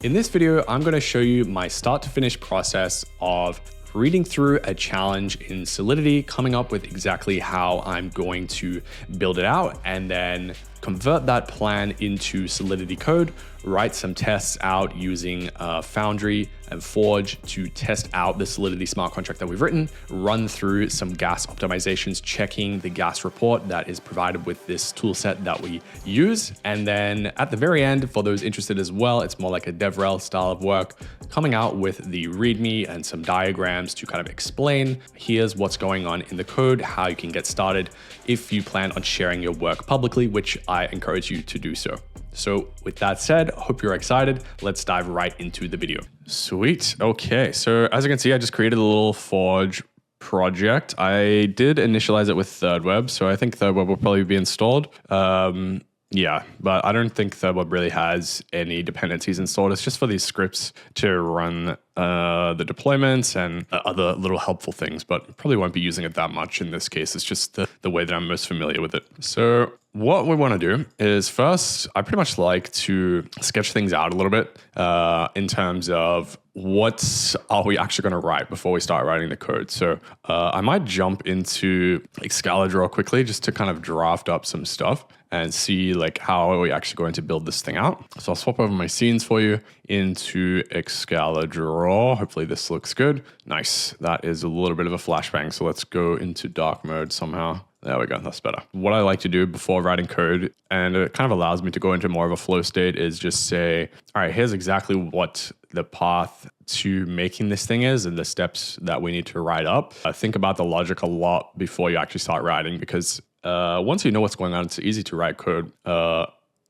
In this video, I'm going to show you my start to finish process of reading through a challenge in Solidity, coming up with exactly how I'm going to build it out, and then convert that plan into Solidity code, write some tests out using Foundry and Forge to test out the Solidity smart contract that we've written, run through some gas optimizations, checking the gas report that is provided with this tool set that we use. And then at the very end, for those interested as well, it's more like a DevRel style of work, coming out with the README and some diagrams to kind of explain, here's what's going on in the code, how you can get started if you plan on sharing your work publicly, which I encourage you to do so. So with that said, hope you're excited. Let's dive right into the video. Sweet. Okay. So as you can see, I just created a little Forge project. I did initialize it with ThirdWeb. So I think ThirdWeb will probably be installed. Yeah, but I don't think ThirdWeb really has any dependencies installed. It's just for these scripts to run the deployments and other little helpful things, but probably won't be using it that much in this case. It's just the way that I'm most familiar with it. So what we want to do is first, I pretty much like to sketch things out a little bit in terms of what are we actually going to write before we start writing the code. So I might jump into Excalidraw quickly just to kind of draft up some stuff and see like how are we actually going to build this thing out. So I'll swap over my scenes for you into Excalidraw. Hopefully this looks good. Nice. That is a little bit of a flashbang. So let's go into dark mode somehow. There we go, that's better. What I like to do before writing code, and it kind of allows me to go into more of a flow state, is just say, all right, here's exactly what the path to making this thing is and the steps that we need to write up. Think about the logic a lot before you actually start writing, because once you know what's going on, it's easy to write code.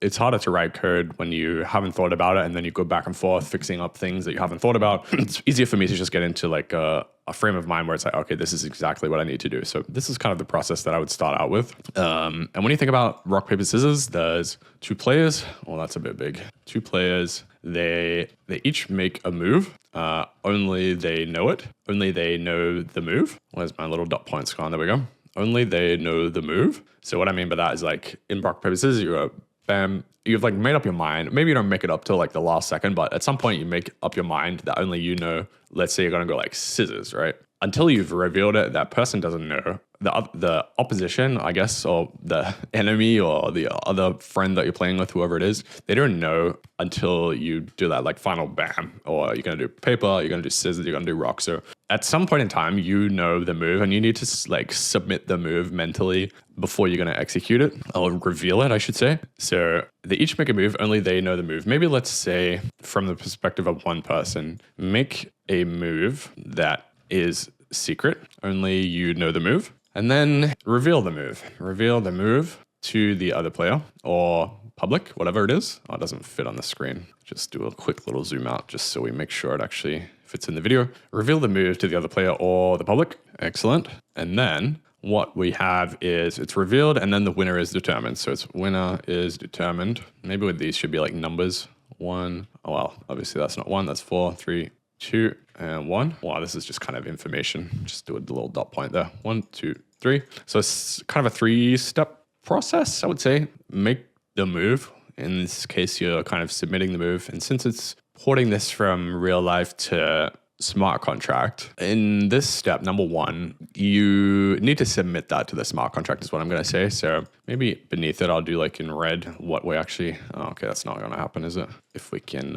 It's harder to write code when you haven't thought about it and then you go back and forth fixing up things that you haven't thought about. It's easier for me to just get into like a frame of mind where it's like, okay, this is exactly what I need to do. So this is kind of the process that I would start out with. And when you think about rock, paper, scissors, there's two players. Well, that's a bit big. Two players. They each make a move. Only they know it. Only they know the move. Where's my little dot points gone? There we go. Only they know the move. So what I mean by that is like in rock, paper, scissors, you go, bam, you've like made up your mind. Maybe you don't make it up till like the last second, but at some point you make up your mind that only you know. Let's say you're going to go like scissors, right? Until you've revealed it, that person doesn't know. The opposition, I guess, or the enemy or the other friend that you're playing with, whoever it is, they don't know until you do that like final bam. Or you're going to do paper, you're going to do scissors, you're going to do rock. So at some point in time, you know the move and you need to like submit the move mentally before you're going to execute it, or reveal it, I should say. So they each make a move, only they know the move. Maybe let's say from the perspective of one person, make a move that is secret, only you know the move, and then reveal the move. Reveal the move to the other player or public, whatever it is. Oh, it doesn't fit on the screen. Just do a quick little zoom out just so we make sure it actually fits in the video. Reveal the move to the other player or the public. Excellent. And then what we have is it's revealed and then the winner is determined. So it's winner is determined. Maybe with these should be like numbers. 1. Oh, well, obviously that's not 1. That's 4, 3, 2, and 1. Wow, this is just kind of information. Just do a little dot point there. 1, 2, 3. So it's kind of a 3-step process, I would say. Make the move. In this case, you're kind of submitting the move. And since it's porting this from real life to smart contract, in this step, number 1, you need to submit that to the smart contract is what I'm going to say. So maybe beneath it, I'll do like in red what we actually, oh, okay, that's not going to happen, is it? If we can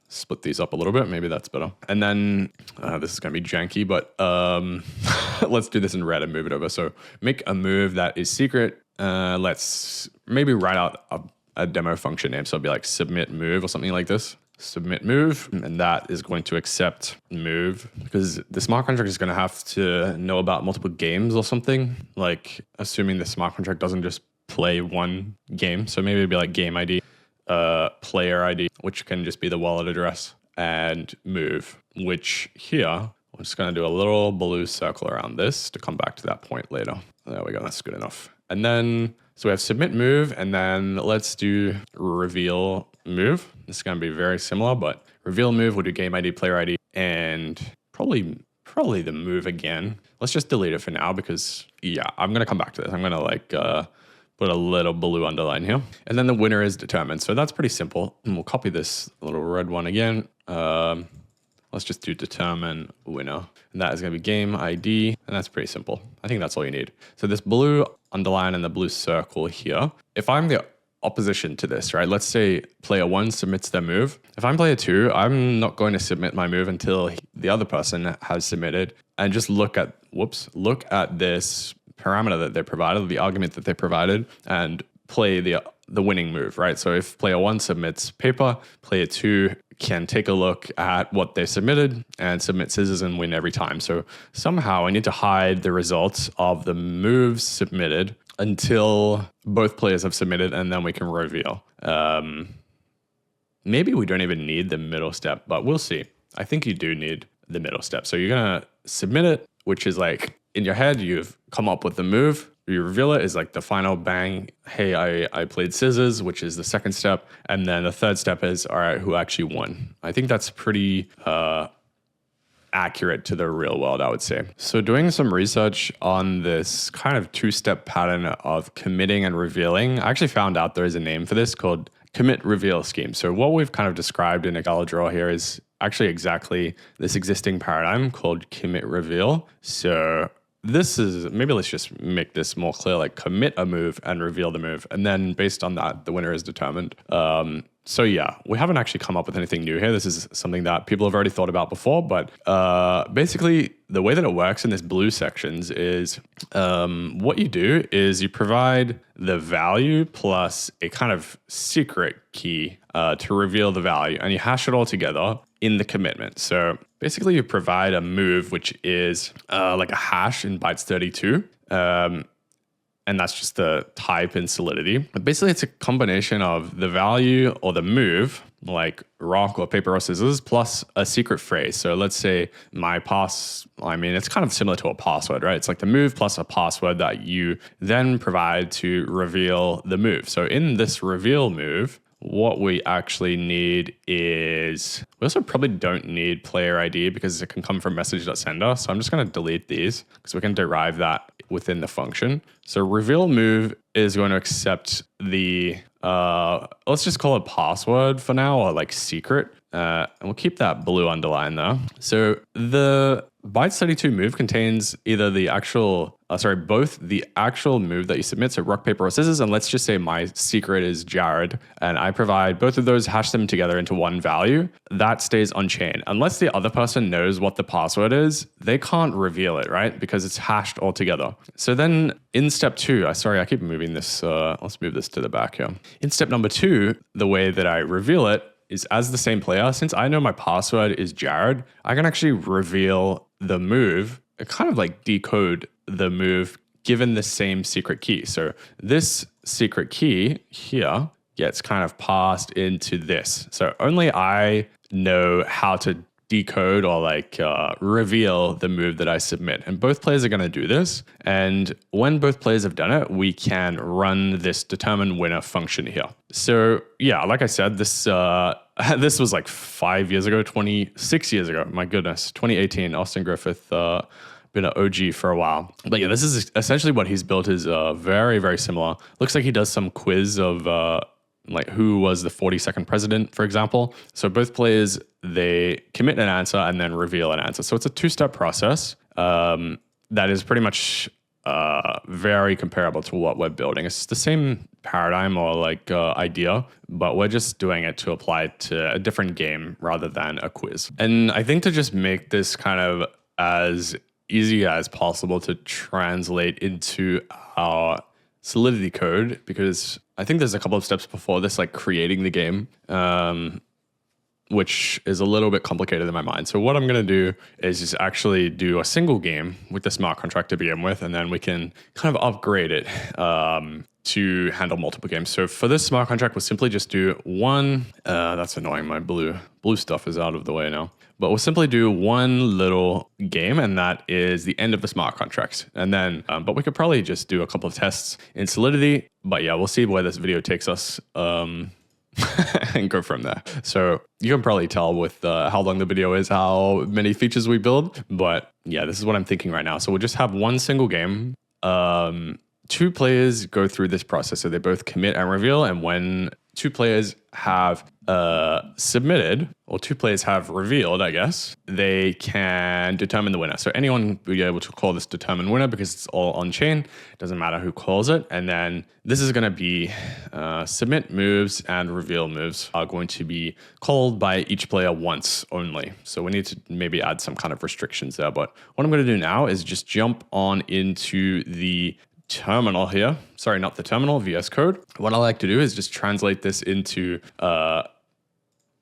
split these up a little bit, maybe that's better. And then this is going to be janky, but let's do this in red and move it over. So make a move that is secret. Let's maybe write out a demo function name. So it'll be like submit move or something like this. Submit move, and that is going to accept move, because the smart contract is going to have to know about multiple games or something, like assuming the smart contract doesn't just play one game. So maybe it'd be like game ID, player ID, which can just be the wallet address, and move, which here, I'm just going to do a little blue circle around this to come back to that point later. There we go. That's good enough. And then, so we have submit move, and then let's do reveal move. This is going to be very similar, but reveal move, we'll do game ID, player ID, and probably the move again. Let's just delete it for now because, yeah, I'm going to come back to this. I'm going to like put a little blue underline here. And then the winner is determined. So that's pretty simple. And we'll copy this little red one again. Let's just do determine winner. And that is going to be game ID. And that's pretty simple. I think that's all you need. So this blue underline and the blue circle here, if I'm the opposition to this, right? Let's say player 1 submits their move. If I'm player 2, I'm not going to submit my move until the other person has submitted, and just look at this parameter that they provided, the argument that they provided, and play the winning move, right? So if player 1 submits paper, player 2 can take a look at what they submitted and submit scissors and win every time. So somehow I need to hide the results of the moves submitted until both players have submitted, and then we can reveal. Maybe we don't even need the middle step, but we'll see. I think you do need the middle step. So you're going to submit it, which is like in your head, you've come up with the move. You reveal it is like the final bang. Hey, I played scissors, which is the second step. And then the third step is, all right, who actually won? I think that's pretty accurate to the real world, I would say. So doing some research on this kind of two-step pattern of committing and revealing, I actually found out there is a name for this called commit reveal scheme. So what we've kind of described in a Gala draw here is actually exactly this existing paradigm called commit reveal. So this is, maybe let's just make this more clear, like commit a move and reveal the move. And then based on that, the winner is determined. So yeah, we haven't actually come up with anything new here. This is something that people have already thought about before, but basically the way that it works in this blue sections is what you do is you provide the value plus a kind of secret key to reveal the value, and you hash it all together in the commitment. So basically you provide a move, which is like a hash in bytes 32. And that's just the type in Solidity. But basically, it's a combination of the value or the move, like rock or paper or scissors, plus a secret phrase. So let's say it's kind of similar to a password, right? It's like the move plus a password that you then provide to reveal the move. So in this reveal move, what we actually need is, we also probably don't need player ID because it can come from message.sender. So I'm just going to delete these because we can derive that within the function. So reveal move is going to accept the, let's just call it password for now, or like secret. And we'll keep that blue underline there. So the bytes 32 move contains either the actual, both the actual move that you submit, so rock, paper, or scissors, and let's just say my secret is Jared, and I provide both of those, hash them together into one value. That stays on chain. Unless the other person knows what the password is, they can't reveal it, right? Because it's hashed all together. So then in step 2, I keep moving this, let's move this to the back here. In step number 2, the way that I reveal it is as the same player. Since I know my password is Jared, I can actually reveal the move, kind of like decode the move given the same secret key. So this secret key here gets kind of passed into this. So only I know how to decode or reveal the move that I submit. And both players are going to do this. And when both players have done it, we can run this determine winner function here. So yeah, like I said, this was like 6 years ago. My goodness, 2018, Austin Griffith, been an OG for a while. But yeah, this is essentially what he's built is very, very similar. Looks like he does some quiz of like who was the 42nd president, for example. So both players, they commit an answer and then reveal an answer. So it's a two-step process that is pretty much very comparable to what we're building. It's the same paradigm or idea, but we're just doing it to apply it to a different game rather than a quiz. And I think to just make this kind of as easy as possible to translate into our Solidity code, because I think there's a couple of steps before this, like creating the game, which is a little bit complicated in my mind. So what I'm going to do is just actually do a single game with the smart contract to begin with, and then we can kind of upgrade it to handle multiple games. So for this smart contract, we'll simply just do one. That's annoying. My blue stuff is out of the way now. But we'll simply do one little game, and that is the end of the smart contract. And then, but we could probably just do a couple of tests in Solidity. But yeah, we'll see where this video takes us and go from there. So you can probably tell with how long the video is, how many features we build. But yeah, this is what I'm thinking right now. So we'll just have one single game. two players go through this process. So they both commit and reveal. And when two players have submitted, or two players have revealed, I guess, they can determine the winner. So anyone will be able to call this determine winner because it's all on chain. It doesn't matter who calls it. And then this is going to be submit moves and reveal moves are going to be called by each player once only. So we need to maybe add some kind of restrictions there. But what I'm going to do now is just jump on into the terminal here. Sorry, not the terminal, VS Code. What I like to do is just translate this into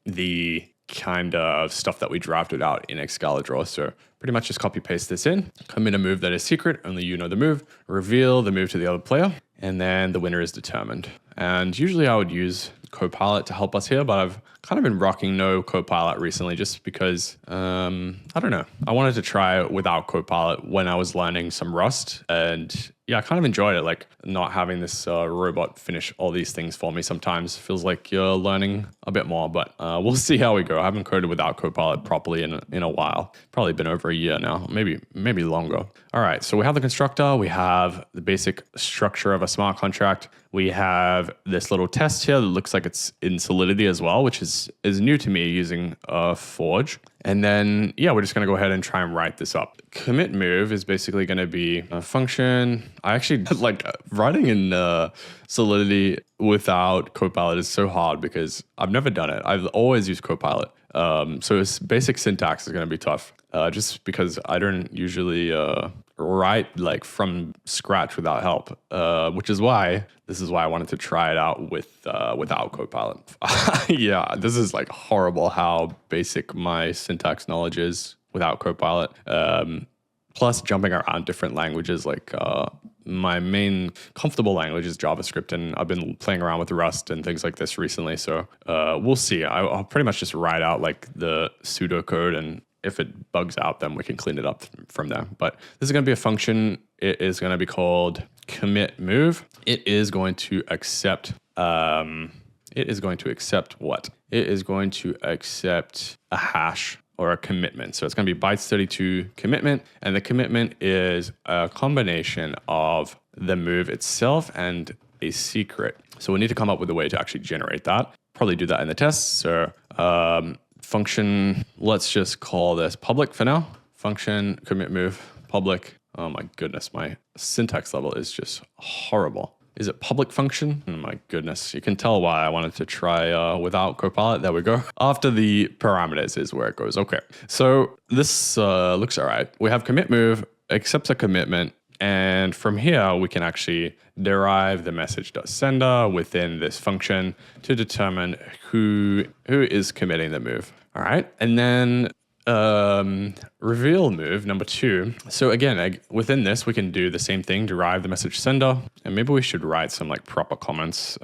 the kind of stuff that we drafted out in Excalidraw. So pretty much just copy paste this in, commit a move that is secret, only you know the move, reveal the move to the other player, and then the winner is determined. And usually I would use Copilot to help us here, but I've kind of been rocking no Copilot recently just because, I don't know. I wanted to try it without Copilot when I was learning some Rust, and yeah, I kind of enjoyed it, like not having this robot finish all these things for me. Sometimes feels like you're learning a bit more, but we'll see how we go. I haven't coded without Copilot properly in a while. Probably been over a year now, maybe longer. All right, so we have the constructor, we have the basic structure of a smart contract. We have this little test here that looks like it's in Solidity as well, which is new to me using Forge. And then, yeah, we're just going to go ahead and try and write this up. Commit move is basically going to be a function. I actually like writing in Solidity without Copilot is so hard because I've never done it. I've always used Copilot. So its basic syntax is going to be tough just because I don't usually write like from scratch without help, which is why I wanted to try it out without Copilot. Yeah, this is like horrible how basic my syntax knowledge is without Copilot. Plus jumping around different languages, like my main comfortable language is JavaScript, and I've been playing around with Rust and things like this recently. So we'll see. I'll pretty much just write out like the pseudocode, and if it bugs out, then we can clean it up from there. But this is going to be a function. It is going to be called commit move. It is going to accept. It is going to accept what? It is going to accept a hash or a commitment. So it's going to be bytes 32 commitment, and the commitment is a combination of the move itself and a secret. So we need to come up with a way to actually generate that. Probably do that in the test. So function, let's just call this public for now. Function commit move public. Oh my goodness, my syntax level is just horrible. Is it public function? Oh my goodness. You can tell why I wanted to try without Copilot. There we go. After the parameters is where it goes. Okay. So this looks all right. We have commit move, accepts a commitment. And from here, we can actually derive the message.sender within this function to determine who is committing the move. All right. And then reveal move number 2. So again, within this, we can do the same thing, derive the message sender, and maybe we should write some like proper comments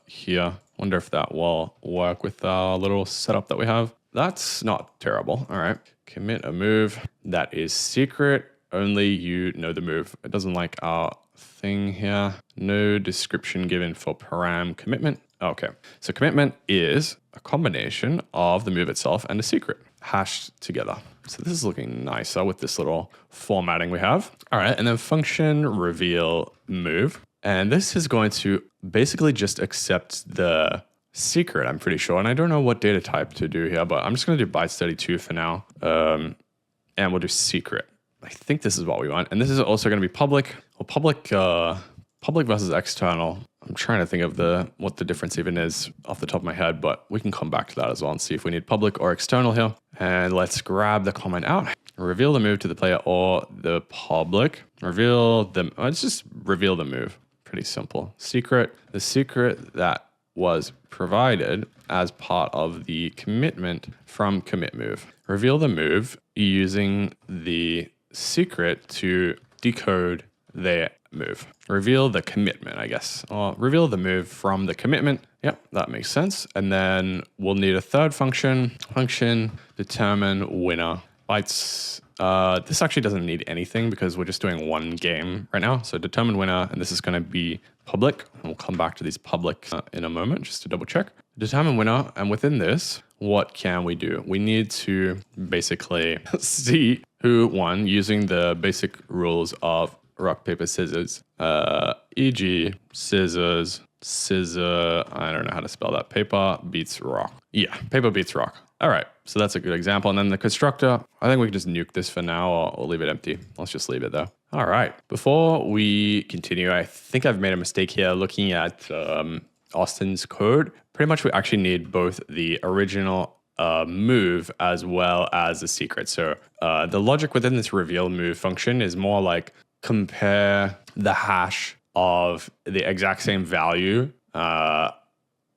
here. Wonder if that will work with our little setup that we have. That's not terrible. All right. Commit a move that is secret. Only you know the move. It doesn't like our thing here. No description given for param commitment. Okay. So commitment is a combination of the move itself and a secret hashed together. So this is looking nicer with this little formatting we have. All right. And then function reveal move. And this is going to basically just accept the secret, I'm pretty sure. And I don't know what data type to do here, but I'm just going to do bytes 32 for now. And we'll do secret. I think this is what we want. And this is also going to be public. Well, public versus external. I'm trying to think of what the difference even is off the top of my head, but we can come back to that as well and see if we need public or external here. And let's grab the comment out. Reveal the move to the player or the public. Let's just reveal the move. Pretty simple. Secret. The secret that was provided as part of the commitment from commit move. Reveal the move using the secret to decode their move. Reveal the commitment, I guess. Or reveal the move from the commitment. Yep, that makes sense. And then we'll need a third function. Function determine winner. Bytes. This actually doesn't need anything because we're just doing one game right now. So determine winner, and this is going to be public. And we'll come back to these public in a moment just to double check. Determine winner, and within this, what can we do? We need to basically see who won using the basic rules of rock, paper, scissors. E.g. scissors, scissor, I don't know how to spell that. Paper beats rock. Yeah, paper beats rock. All right, so that's a good example. And then the constructor, I think we can just nuke this for now or leave it empty. Let's just leave it there. All right, before we continue, I think I've made a mistake here looking at Austin's code. Pretty much we actually need both the original move as well as the secret. So the logic within this reveal move function is more like compare the hash of the exact same value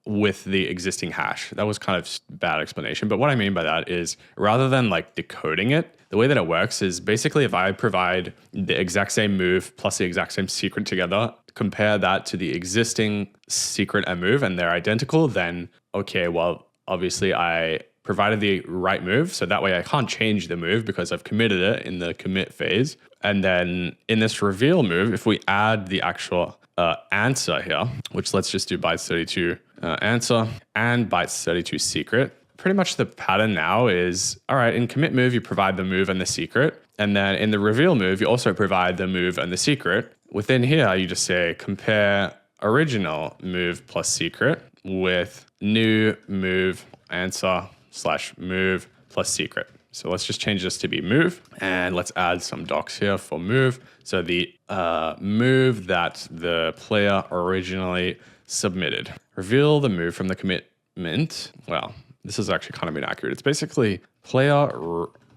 with the existing hash. That was kind of bad explanation. But what I mean by that is rather than like decoding it, the way that it works is basically if I provide the exact same move plus the exact same secret together, compare that to the existing secret and move and they're identical, then okay, well, obviously I provided the right move. So that way I can't change the move because I've committed it in the commit phase. And then in this reveal move, if we add the actual answer here, which let's just do bytes 32 answer and bytes 32 secret. Pretty much the pattern now is, all right, in commit move, you provide the move and the secret. And then in the reveal move, you also provide the move and the secret. Within here, you just say compare original move plus secret with new move answer / move plus secret. So let's just change this to be move and let's add some docs here for move. So the move that the player originally submitted. Reveal the move from the commitment. Well, this is actually kind of inaccurate. It's basically player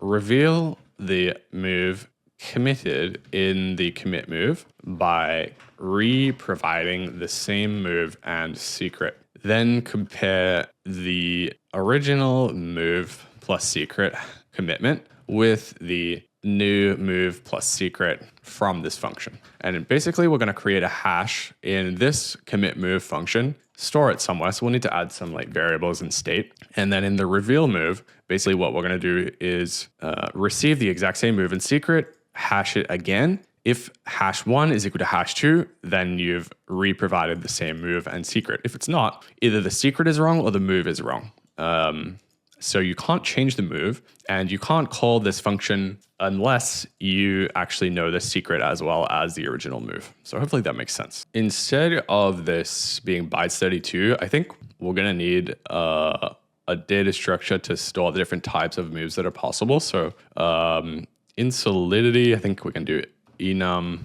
reveal the move committed in the commit move by re-providing the same move and secret. Then compare the original move plus secret commitment with the new move plus secret from this function. And basically we're going to create a hash in this commit move function, store it somewhere. So we'll need to add some like variables and state. And then in the reveal move, basically what we're going to do is receive the exact same move and secret, hash it again. If hash 1 is equal to hash 2, then you've re-provided the same move and secret. If it's not, either the secret is wrong or the move is wrong. So you can't change the move and you can't call this function unless you actually know the secret as well as the original move. So hopefully that makes sense. Instead of this being bytes 32, I think we're going to need a data structure to store the different types of moves that are possible. So in Solidity, I think we can do enum.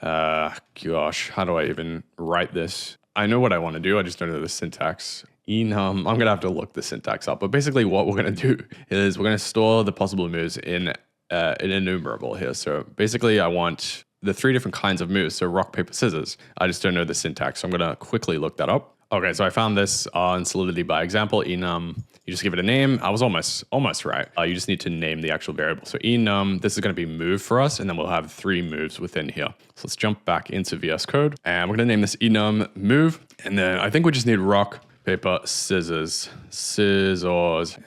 Gosh, how do I even write this? I know what I want to do. I just don't know the syntax. Enum, I'm going to have to look the syntax up. But basically what we're going to do is we're going to store the possible moves in an enumerable here. So basically I want the 3 different kinds of moves. So rock, paper, scissors. I just don't know the syntax. So I'm going to quickly look that up. Okay, so I found this on Solidity by example. Enum, you just give it a name. I was almost right. You just need to name the actual variable. So enum, this is going to be move for us, and then we'll have 3 moves within here. So let's jump back into VS Code, and we're going to name this enum move. And then I think we just need rock, paper, scissors,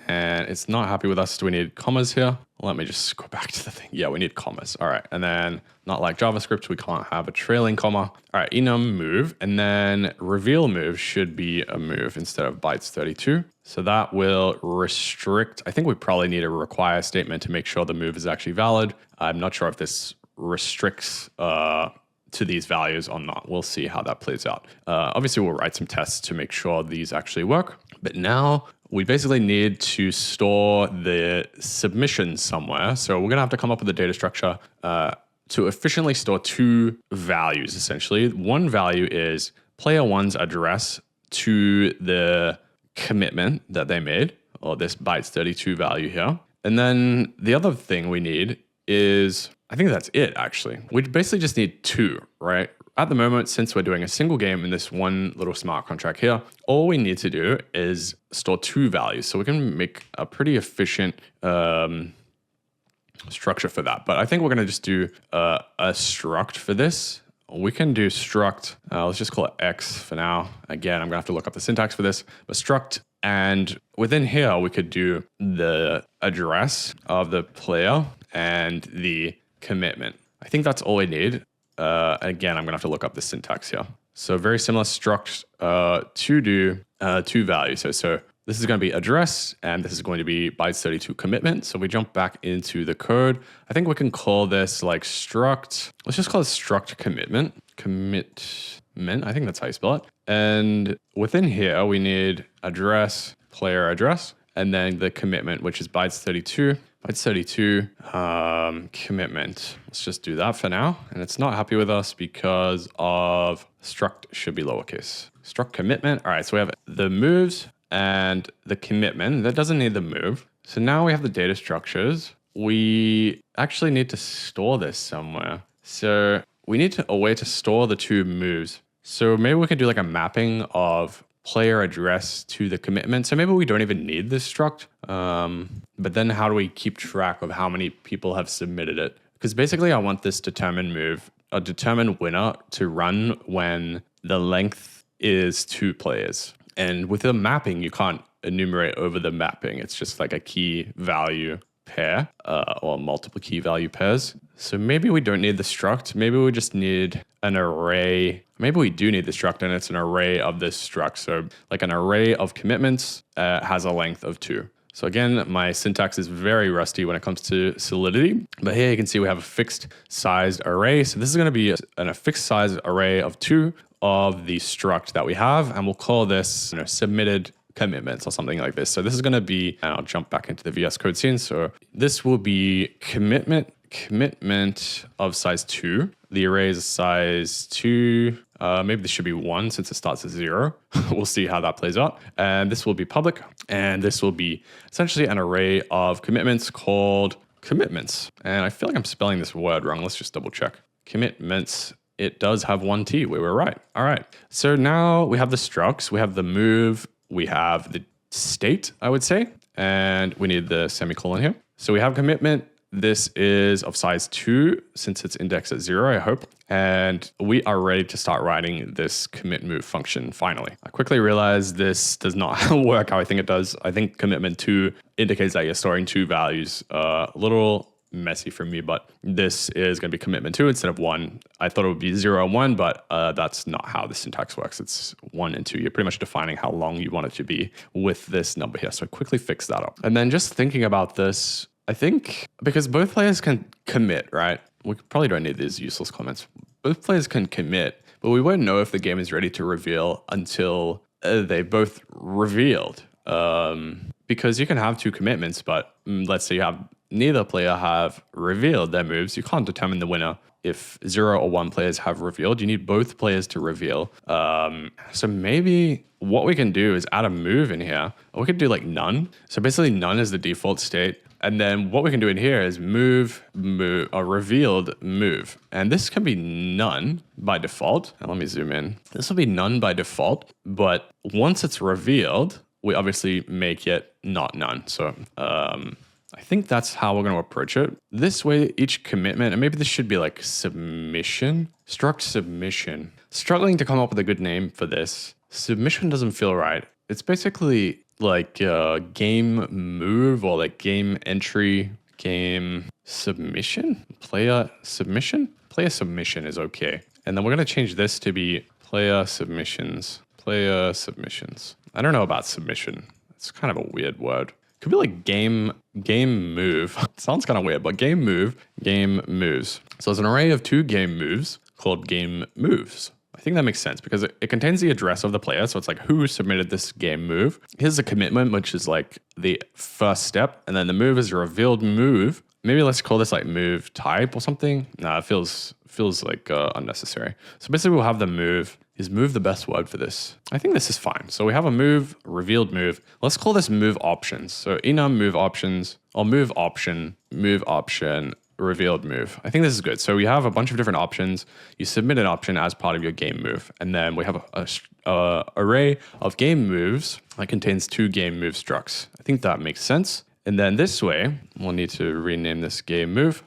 and it's not happy with us. Do we need commas here? Let me just go back to the thing. Yeah, we need commas. All right, and then not like JavaScript, we can't have a trailing comma. All right, enum move, and then reveal move should be a move instead of bytes 32. So that will restrict, I think we probably need a require statement to make sure the move is actually valid. I'm not sure if this restricts to these values or not. We'll see how that plays out. Obviously, we'll write some tests to make sure these actually work. But now we basically need to store the submission somewhere. So we're going to have to come up with a data structure to efficiently store 2 values, essentially. One value is player 1's address to the commitment that they made, or this bytes 32 value here. And then the other thing we need is, I think that's it actually. We basically just need 2, right? At the moment, since we're doing a single game in this one little smart contract here, all we need to do is store 2 values. So we can make a pretty efficient structure for that. But I think we're going to just do a struct for this. We can do struct, let's just call it X for now. Again, I'm going to have to look up the syntax for this, but struct. And within here, we could do the address of the player and the commitment. I think that's all we need. Again, I'm going to have to look up the syntax here. So very similar struct to do 2 values. So This is going to be address, and this is going to be bytes32 commitment. So we jump back into the code. I think we can call this like struct. Let's just call it struct commitment. Commitment, I think that's how you spell it. And within here, we need address, player address, and then the commitment, which is bytes32. Bytes32 commitment. Let's just do that for now. And it's not happy with us because of struct should be lowercase. Struct commitment. All right, so we have the moves and the commitment. That doesn't need the move. So now we have the data structures. We actually need to store this somewhere. So we need a way to store the two moves. So maybe we could do like a mapping of player address to the commitment. So maybe we don't even need this struct. But then how do we keep track of how many people have submitted it? Because basically I want this determined move, a determined winner to run when the length is 2 players. And with the mapping, you can't enumerate over the mapping. It's just like a key value pair or multiple key value pairs. So maybe we don't need the struct. Maybe we just need an array. Maybe we do need the struct and it's an array of this struct. So like an array of commitments has a length of 2. So again, my syntax is very rusty when it comes to Solidity. But here you can see we have a fixed sized array. So this is going to be a fixed size array of 2 of the struct that we have. And we'll call this submitted commitments or something like this. So this is going to be, and I'll jump back into the VS Code scene. So this will be commitment of size 2. The array is size 2. Maybe this should be 1 since it starts at 0. We'll see how that plays out. And this will be public. And this will be essentially an array of commitments called commitments. And I feel like I'm spelling this word wrong. Let's just double check. Commitments. It does have 1 T. We were right. All right. So now we have the structs. We have the move. We have the state, I would say. And we need the semicolon here. So we have commitment. This is of size 2 since it's indexed at 0, I hope. And we are ready to start writing this commit move function finally. I quickly realized this does not work how I think it does. I think commitment 2 indicates that you're storing 2 values. A little messy for me, but this is going to be commitment 2 instead of 1. I thought it would be 0 and 1, but that's not how the syntax works. It's 1 and 2. You're pretty much defining how long you want it to be with this number here. So I quickly fix that up. And then just thinking about this, I think because both players can commit, right? We probably don't need these useless comments. Both players can commit, but we won't know if the game is ready to reveal until they both revealed. Because you can have 2 commitments, but let's say you have neither player have revealed their moves. You can't determine the winner if 0 or 1 players have revealed. You need both players to reveal. So maybe what we can do is add a move in here. Or we could do like none. So basically none is the default state. And then what we can do in here is move, a revealed move. And this can be none by default. And let me zoom in. This will be none by default. But once it's revealed, we obviously make it not none. So I think that's how we're going to approach it. This way, each commitment, and maybe this should be like submission, struct submission. Struggling to come up with a good name for this. Submission doesn't feel right. It's basically like game move or like game entry, game submission, player submission. Player submission is okay. And then we're going to change this to be player submissions. Player submissions. I don't know about submission. It's kind of a weird word. Could be like game move. It sounds kind of weird, but game moves. So it's an array of 2 game moves called game moves. I think that makes sense because it contains the address of the player. So it's like who submitted this game move. Here's the commitment, which is like the first step. And then the move is a revealed move. Maybe let's call this like move type or something. Nah, it feels like unnecessary. So basically we'll have the move. Is move the best word for this? I think this is fine. So we have a move, revealed move. Let's call this move options. So enum move options or move option, revealed move. I think this is good. So we have a bunch of different options. You submit an option as part of your game move. And then we have a array of game moves that contains 2 game move structs. I think that makes sense. And then this way, we'll need to rename this game move.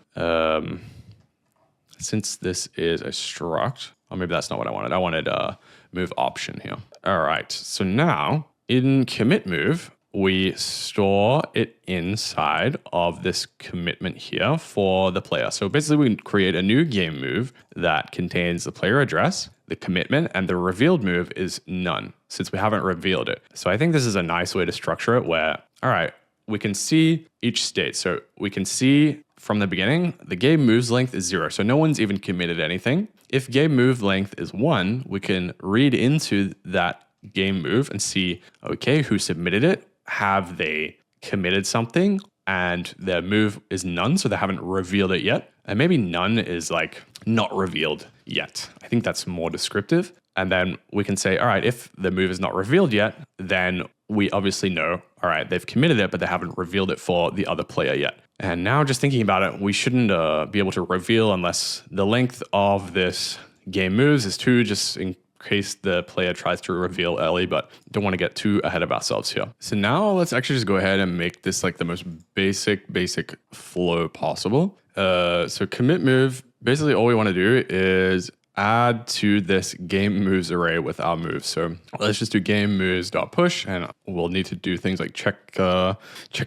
Since this is a struct, or maybe that's not what I wanted. I wanted a move option here. All right. So now in commit move, we store it inside of this commitment here for the player. So basically we create a new game move that contains the player address, the commitment, and the revealed move is none since we haven't revealed it. So I think this is a nice way to structure it where, all right, we can see each state. So we can see from the beginning, the game moves length is 0. So no one's even committed anything. If game move length is 1, we can read into that game move and see, okay, who submitted it? Have they committed something? And their move is none, so they haven't revealed it yet. And maybe none is like not revealed yet. I think that's more descriptive. And then we can say, all right, if the move is not revealed yet, then we obviously know, all right, they've committed it, but they haven't revealed it for the other player yet. And now just thinking about it, we shouldn't be able to reveal unless the length of this game moves is 2, just in case the player tries to reveal early, but don't want to get too ahead of ourselves here. So now let's actually just go ahead and make this like the most basic flow possible. So commit move, basically all we want to do is add to this game moves array with our moves. So let's just do game moves.push, and we'll need to do things like check the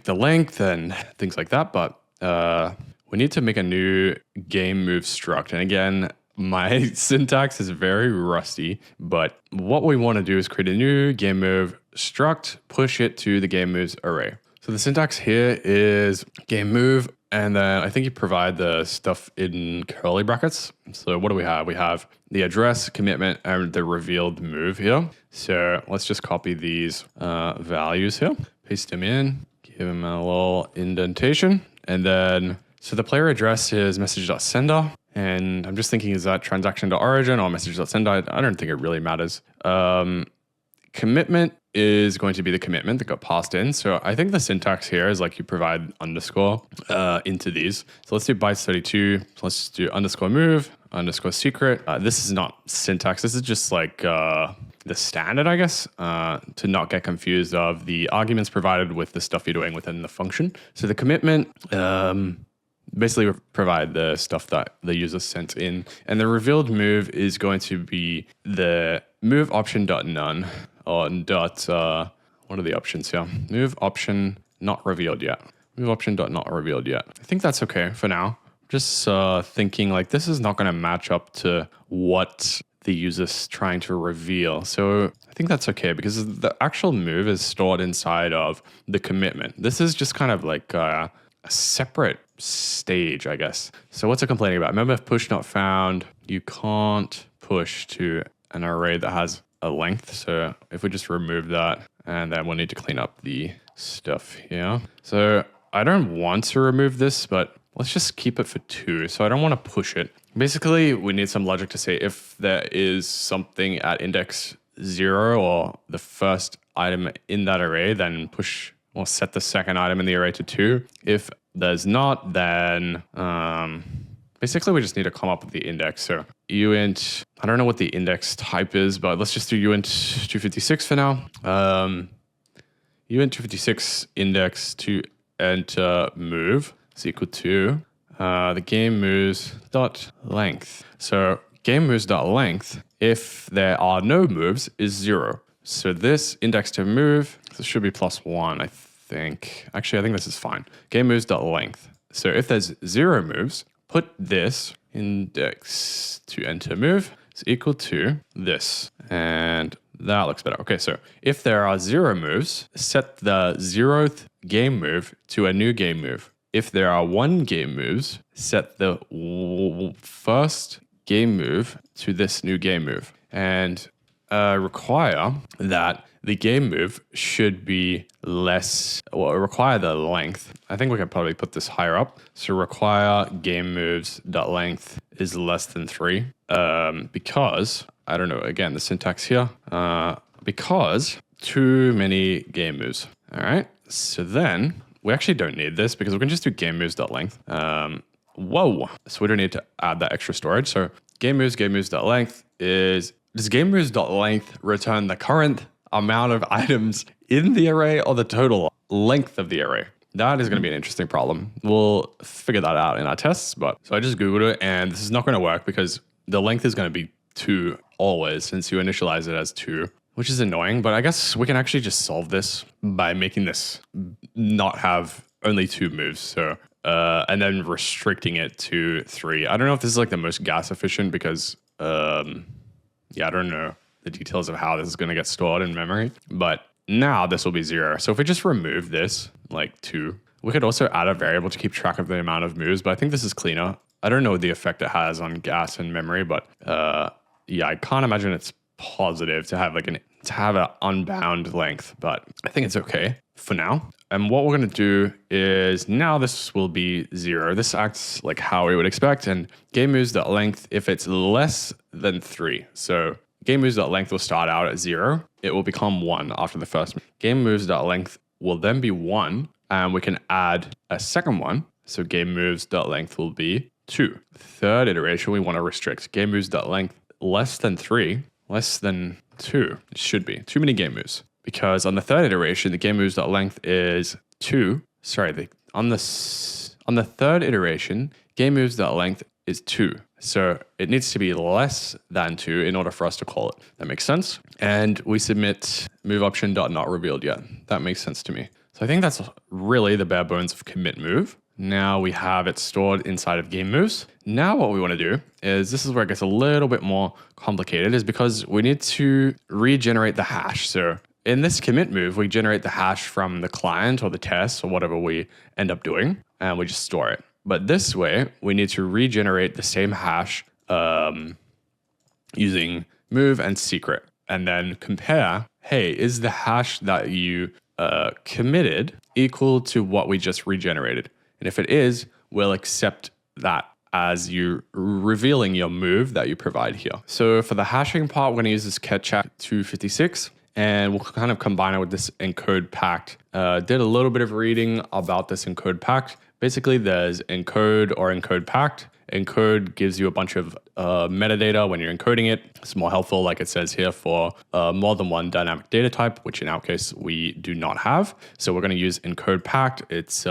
length and things like that. But we need to make a new game move struct. And again, my syntax is very rusty, but what we want to do is create a new game move struct, push it to the game moves array. So the syntax here is game move, and then I think you provide the stuff in curly brackets. So what do we have? We have the address, commitment, and the revealed move here. So let's just copy these values here, paste them in, give them a little indentation. And then, so the player address is message.sender. And I'm just thinking, is that transaction.origin or message.sender? I don't think it really matters. Commitment is going to be the commitment that got passed in. So I think the syntax here is like you provide underscore into these. So let's do bytes 32. So let's do underscore move, underscore secret. This is not syntax. This is just like the standard, I guess, to not get confused of the arguments provided with the stuff you're doing within the function. So the commitment, basically provide the stuff that the user sent in. And the revealed move is going to be the move option dot none or dot, what are the options here? Move option not revealed yet. Move option dot not revealed yet. I think that's okay for now. Just thinking like this is not going to match up to what the user's trying to reveal. So I think that's okay because the actual move is stored inside of the commitment. This is just kind of like a separate stage, I guess. So what's it complaining about? Remember, if push not found, you can't push to an array that has a length. So if we just remove that, and then we'll need to clean up the stuff here. So I don't want to remove this, but let's just keep it for 2. So I don't want to push it. Basically, we need some logic to say if there is something at index 0 or the first item in that array, then push or set the second item in the array to 2. If there's not, then basically we just need to come up with the index. So uint, I don't know what the index type is, but let's just do uint 256 for now. Uint 256 index to enter move is equal to the game moves dot length. So game moves dot length, if there are no moves, is 0. So this index to move, this should be +1, I think. Actually, I think this is fine. Game moves dot length. So if there's 0 moves, put this index to enter move is equal to this. And that looks better. Okay, so if there are 0 moves, set the 0th game move to a new game move. If there are 1 game moves, set the first game move to this new game move. And require that the game move should be less, or require the length. I think we can probably put this higher up. So require game moves dot length is less than 3 because, I don't know, again, the syntax here, because too many game moves. All right, so then we actually don't need this because we can just do game moves dot length. Whoa, so we don't need to add that extra storage. So game moves dot length is, does game moves dot length return the current amount of items in the array or the total length of the array? That is going to be an interesting problem. We'll figure that out in our tests. But so I just Googled it, and this is not going to work because the length is going to be 2 always, since you initialize it as 2. which is annoying, but I guess we can actually just solve this by making this not have only 2 moves. So, and then restricting it to 3. I don't know if this is like the most gas efficient because, yeah, I don't know the details of how this is going to get stored in memory, but now this will be 0. So if we just remove this, like 2, we could also add a variable to keep track of the amount of moves, but I think this is cleaner. I don't know the effect it has on gas and memory, but yeah, I can't imagine it's positive to have an unbound length, but I think it's okay for now. And what we're going to do is now this will be 0. This acts like how we would expect, and game moves.length if it's less than 3. So game moves.length will start out at 0. It will become 1 after the first move. Game moves.length will then be 1, and we can add a second one. So game moves.length will be 2. Third iteration, we want to restrict game moves.length less than 3, less than 2. It should be too many game moves, because on the third iteration, the game moves.length is 2. Sorry, on the third iteration, game moves.length is 2. So it needs to be less than 2 in order for us to call it. That makes sense. And we submit move option dot not revealed yet. That makes sense to me. So I think that's really the bare bones of commit move. Now we have it stored inside of game moves. Now what we want to do is, this is where it gets a little bit more complicated, is because we need to regenerate the hash. So in this commit move, we generate the hash from the client or the test or whatever we end up doing, and we just store it. But this way, we need to regenerate the same hash using move and secret, and then compare, hey, is the hash that you committed equal to what we just regenerated? And if it is, we'll accept that as you revealing your move that you provide here. So for the hashing part, we're going to use this catchat 256, and we'll kind of combine it with this encode pact. Did a little bit of reading about this encode pact. Basically, there's encode or encode pact. Encode gives you a bunch of metadata when you're encoding it. It's more helpful, like it says here, for more than one dynamic data type, which in our case, we do not have. So we're going to use encode pact. It's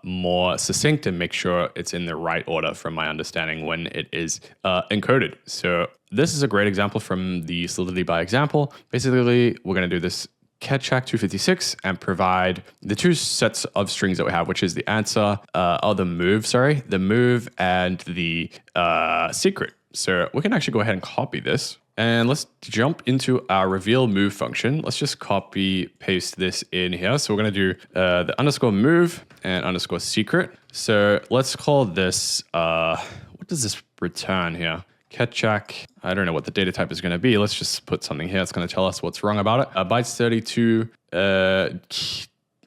more succinct and make sure it's in the right order from my understanding when it is encoded. So this is a great example from the Solidity by example. Basically, we're going to do this catchat 256 and provide the 2 sets of strings that we have, which is the answer, the move and the secret. So we can actually go ahead and copy this, and let's jump into our reveal move function. Let's just copy paste this in here. So we're going to do the underscore move and underscore secret. So let's call this, what does this return here? Catchat, I don't know what the data type is going to be. Let's just put something here. It's going to tell us what's wrong about it. Bytes 32,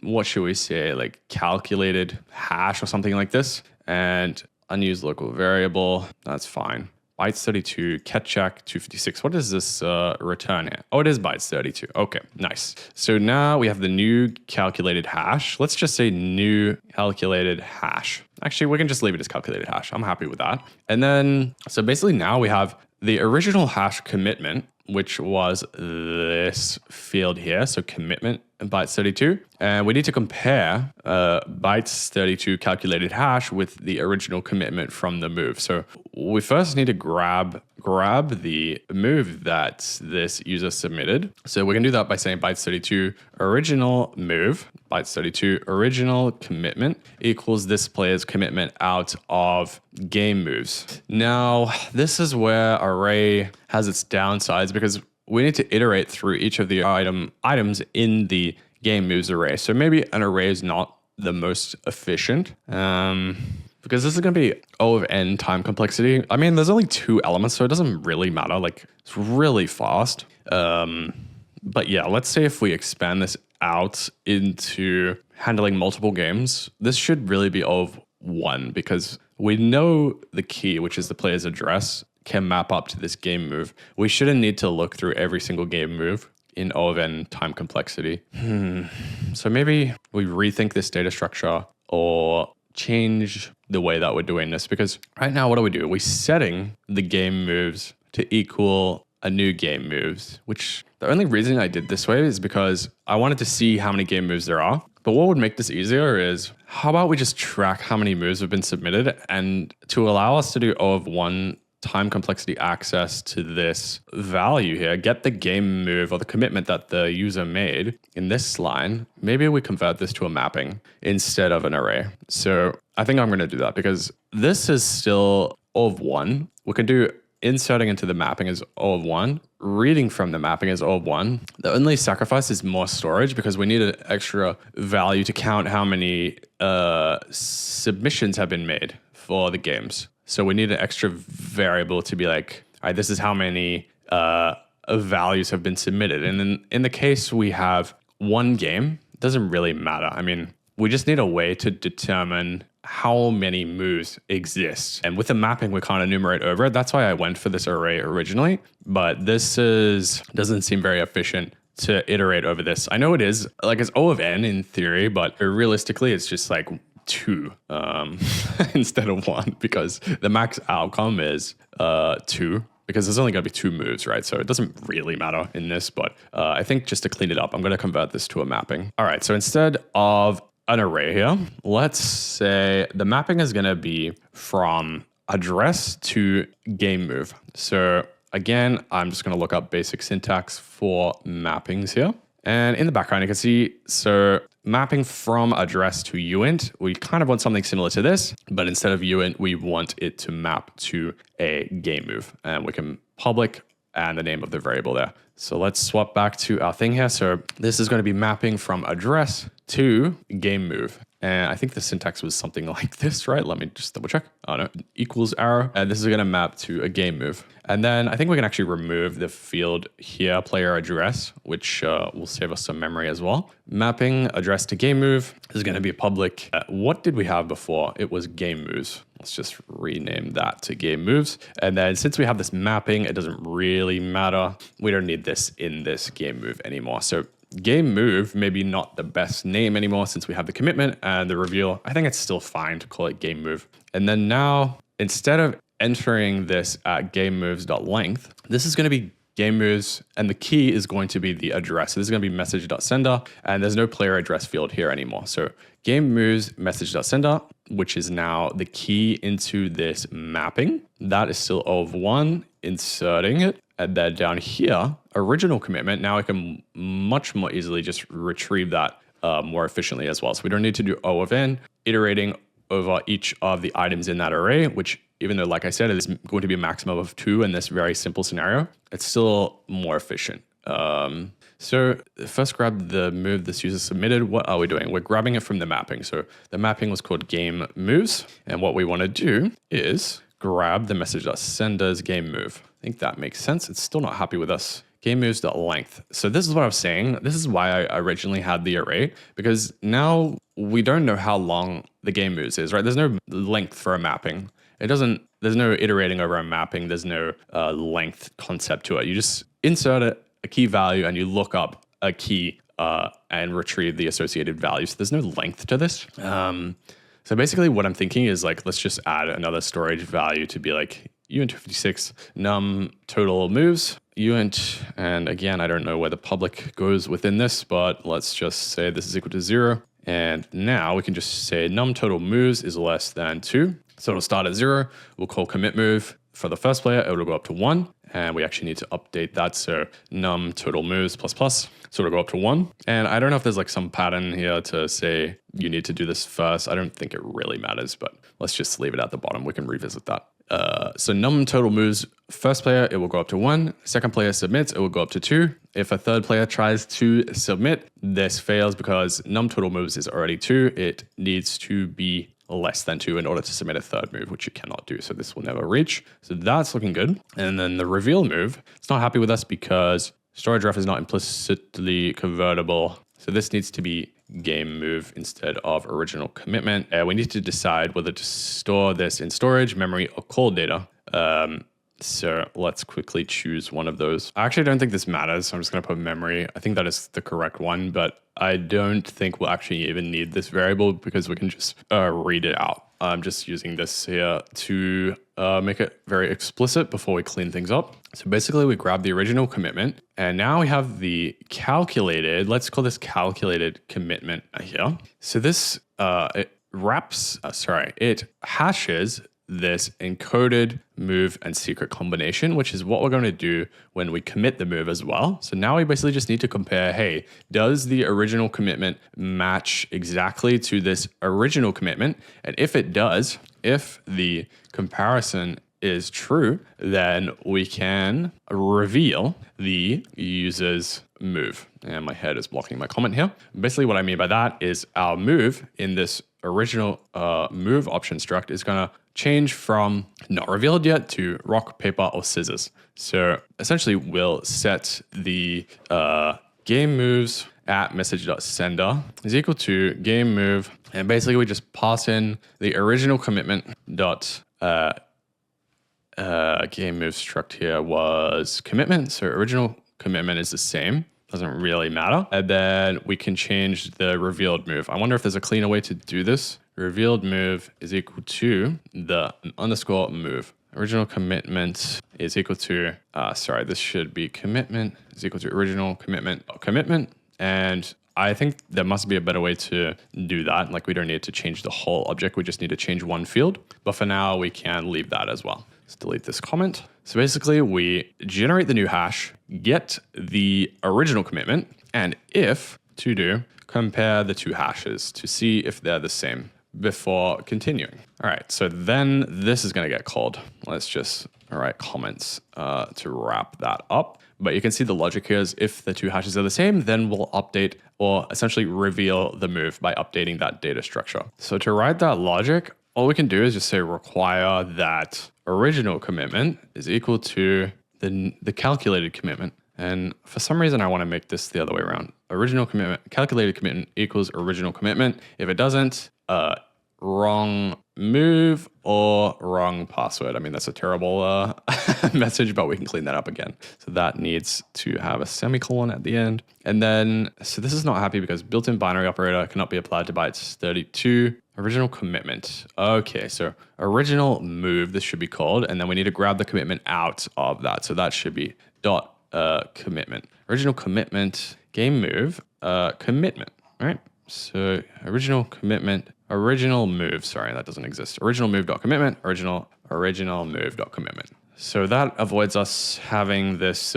what should we say? Like calculated hash or something like this. And unused local variable. That's fine. Bytes 32, catchat 256. What does this return here? Oh, it is bytes 32. Okay, nice. So now we have the new calculated hash. Let's just say new calculated hash. Actually, we can just leave it as calculated hash. I'm happy with that. And then, so basically now we have the original hash commitment, which was this field here. So commitment bytes 32. And we need to compare bytes 32 calculated hash with the original commitment from the move. So we first need to grab the move that this user submitted. So we can do that by saying bytes 32 original move, bytes 32 original commitment equals this player's commitment out of game moves. Now, this is where array has its downsides because we need to iterate through each of the items in the game moves array. So maybe an array is not the most efficient because this is going to be O of n time complexity. I mean, there's only 2 elements, so it doesn't really matter. Like, it's really fast. But yeah, let's say if we expand this out into handling multiple games, this should really be O of 1 because we know the key, which is the player's address, can map up to this game move. We shouldn't need to look through every single game move in O of n time complexity. So maybe we rethink this data structure or change the way that we're doing this, because right now, what do? We're setting the game moves to equal a new game moves, which the only reason I did this way is because I wanted to see how many game moves there are. But what would make this easier is, how about we just track how many moves have been submitted, and to allow us to do O of 1 time complexity access to this value here, get the game move or the commitment that the user made in this line, maybe we convert this to a mapping instead of an array. So I think I'm going to do that because this is still O of 1. We can do inserting into the mapping is O of 1. Reading from the mapping is O of 1. The only sacrifice is more storage because we need an extra value to count how many submissions have been made for the games. So we need an extra variable to be like, all right, this is how many values have been submitted. And in the case we have one game, it doesn't really matter. I mean, we just need a way to determine how many moves exist. And with the mapping, we can't enumerate over it. That's why I went for this array originally. But this doesn't seem very efficient to iterate over this. I know it is, like it's O of n in theory, but realistically, it's just like 2 instead of 1 because the max outcome is 2 because there's only going to be 2 moves, right? So it doesn't really matter in this, but I think just to clean it up, I'm going to convert this to a mapping. All right, so instead of an array here, let's say the mapping is going to be from address to game move. So again, I'm just going to look up basic syntax for mappings here. And in the background, you can see, so mapping from address to uint, we kind of want something similar to this, but instead of uint, we want it to map to a game move. And we can public and the name of the variable there. So let's swap back to our thing here. So this is going to be mapping from address to game move. And I think the syntax was something like this, right? Let me just double check. Oh no, equals arrow. And this is going to map to a game move. And then I think we can actually remove the field here, player address, which will save us some memory as well. Mapping address to game move is going to be public. What did we have before? It was game moves. Let's just rename that to game moves. And then since we have this mapping, it doesn't really matter. We don't need this in this game move anymore. So game move, maybe not the best name anymore since we have the commitment and the reveal. I think it's still fine to call it game move. And then now, instead of entering this at game moves.length, this is going to be game moves, and the key is going to be the address. So this is going to be message.sender, and there's no player address field here anymore. So game moves message.sender, which is now the key into this mapping. That is still O of 1, inserting it. And then down here, original commitment, now I can much more easily just retrieve that more efficiently as well. So we don't need to do O of n, iterating over each of the items in that array, which even though, like I said, it is going to be a maximum of 2 in this very simple scenario, it's still more efficient. So first grab the move this user submitted. What are we doing? We're grabbing it from the mapping. So the mapping was called game moves. And what we want to do is grab the message.sender's game move. I think that makes sense. It's still not happy with us. Game moves.length. So this is what I was saying. This is why I originally had the array, because now we don't know how long the game moves is, right? There's no length for a mapping. There's no iterating over a mapping. There's no length concept to it. You just insert a key value and you look up a key and retrieve the associated value. So there's no length to this. So basically what I'm thinking is like, let's just add another storage value to be like uint56 num total moves uint. And again, I don't know where the public goes within this, but let's just say this is equal to 0. And now we can just say num total moves is less than 2. So it'll start at 0. We'll call commit move. For the first player, it will go up to 1. And we actually need to update that. So num total moves plus plus. So it'll go up to 1. And I don't know if there's like some pattern here to say you need to do this first. I don't think it really matters, but let's just leave it at the bottom. We can revisit that. So num total moves, first player, it will go up to 1. Second player submits, it will go up to 2. If a third player tries to submit, this fails because num total moves is already 2. It needs to be less than 2 in order to submit a third move, which you cannot do. So this will never reach. So that's looking good. And then the reveal move, it's not happy with us because storage ref is not implicitly convertible. So this needs to be game move instead of original commitment. We need to decide whether to store this in storage, memory, or call data. So let's quickly choose one of those. I actually don't think this matters. So I'm just going to put memory. I think that is the correct one, but I don't think we'll actually even need this variable because we can just read it out. I'm just using this here to make it very explicit before we clean things up. So basically we grab the original commitment and now we have the calculated, let's call this calculated commitment here. So this, it hashes this encoded move and secret combination, which is what we're going to do when we commit the move as well. So now we basically just need to compare, hey, does the original commitment match exactly to this original commitment? And if it does, if the comparison is true, then we can reveal the user's move. And my head is blocking my comment here. Basically what I mean by that is our move in this original move option struct is going to change from not revealed yet to rock, paper, or scissors. So essentially we'll set the game moves at message.sender is equal to game move. And basically we just pass in the original commitment dot game move struct here was commitment. So original commitment is the same. Doesn't really matter. And then we can change the revealed move. I wonder if there's a cleaner way to do this. Revealed move is equal to the underscore move. Original commitment is equal to, this should be commitment is equal to original commitment. And I think there must be a better way to do that. Like we don't need to change the whole object. We just need to change one field. But for now, we can leave that as well. Let's delete this comment. So basically we generate the new hash, get the original commitment, and if to do, compare the two hashes to see if they're the same before continuing. All right, so then this is gonna get called. Let's just write comments to wrap that up. But you can see the logic here is if the two hashes are the same, then we'll update or essentially reveal the move by updating that data structure. So to write that logic, all we can do is just say require that original commitment is equal to the calculated commitment. And for some reason, I want to make this the other way around. Original commitment, calculated commitment equals original commitment. If it doesn't, wrong move or wrong password. I mean, that's a terrible message, but we can clean that up again. So that needs to have a semicolon at the end. And then, so this is not happy because built-in binary operator cannot be applied to bytes 32. Original commitment. Okay, so original move, this should be called, and then we need to grab the commitment out of that. So that should be dot commitment. Original commitment, game move, commitment, right? So original commitment, original move, sorry, that doesn't exist. Original move dot commitment, original move dot commitment. So that avoids us having this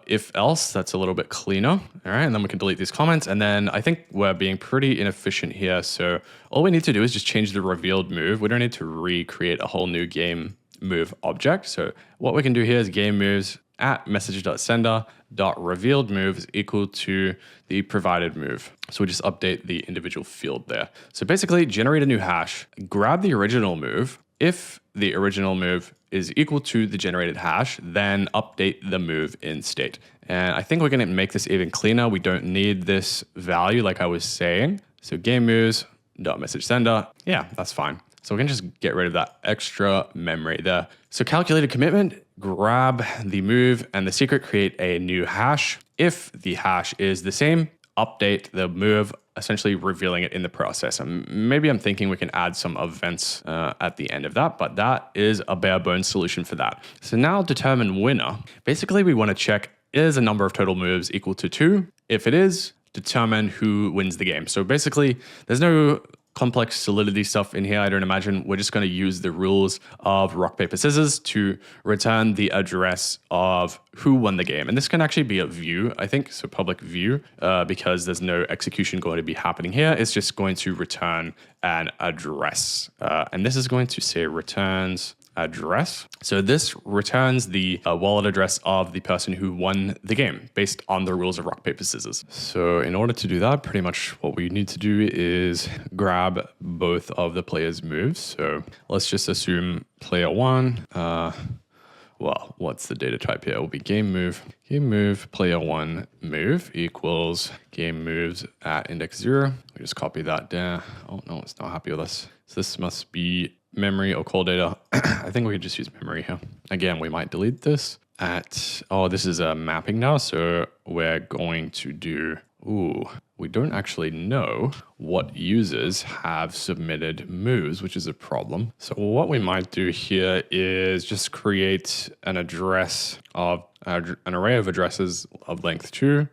if else. That's a little bit cleaner. All right, and then we can delete these comments. And then I think we're being pretty inefficient here. So all we need to do is just change the revealed move. We don't need to recreate a whole new game move object. So what we can do here is game moves at message.sender.revealed move is equal to the provided move. So we just update the individual field there. So basically generate a new hash, grab the original move. If the original move is equal to the generated hash, then update the move in state. And I think we're gonna make this even cleaner. We don't need this value like I was saying. So game moves dot message sender. Yeah, that's fine. So we can just get rid of that extra memory there. So calculated commitment, grab the move and the secret, create a new hash. If the hash is the same, update the move, essentially revealing it in the process. And maybe I'm thinking we can add some events at the end of that, but that is a bare bones solution for that. So now determine winner. Basically, we want to check, is a number of total moves equal to 2? If it is, determine who wins the game. So basically, there's no complex Solidity stuff in here, I don't imagine. We're just going to use the rules of rock, paper, scissors to return the address of who won the game. And this can actually be a view, I think, so public view, because there's no execution going to be happening here. It's just going to return an address. And this is going to say returns address. So this returns the wallet address of the person who won the game based on the rules of rock, paper, scissors. So in order to do that, pretty much what we need to do is grab both of the players' moves. So let's just assume player one, well, what's the data type here? It will be game move. Game move, player one move equals game moves at index 0. We just copy that down. Oh no, it's not happy with us. So this must be memory or call data. I think we could just use memory here. Again, we might delete this at, oh, this is a mapping now. So we're going to do, we don't actually know what users have submitted moves, which is a problem. So what we might do here is just create an address of an array of addresses of length 2,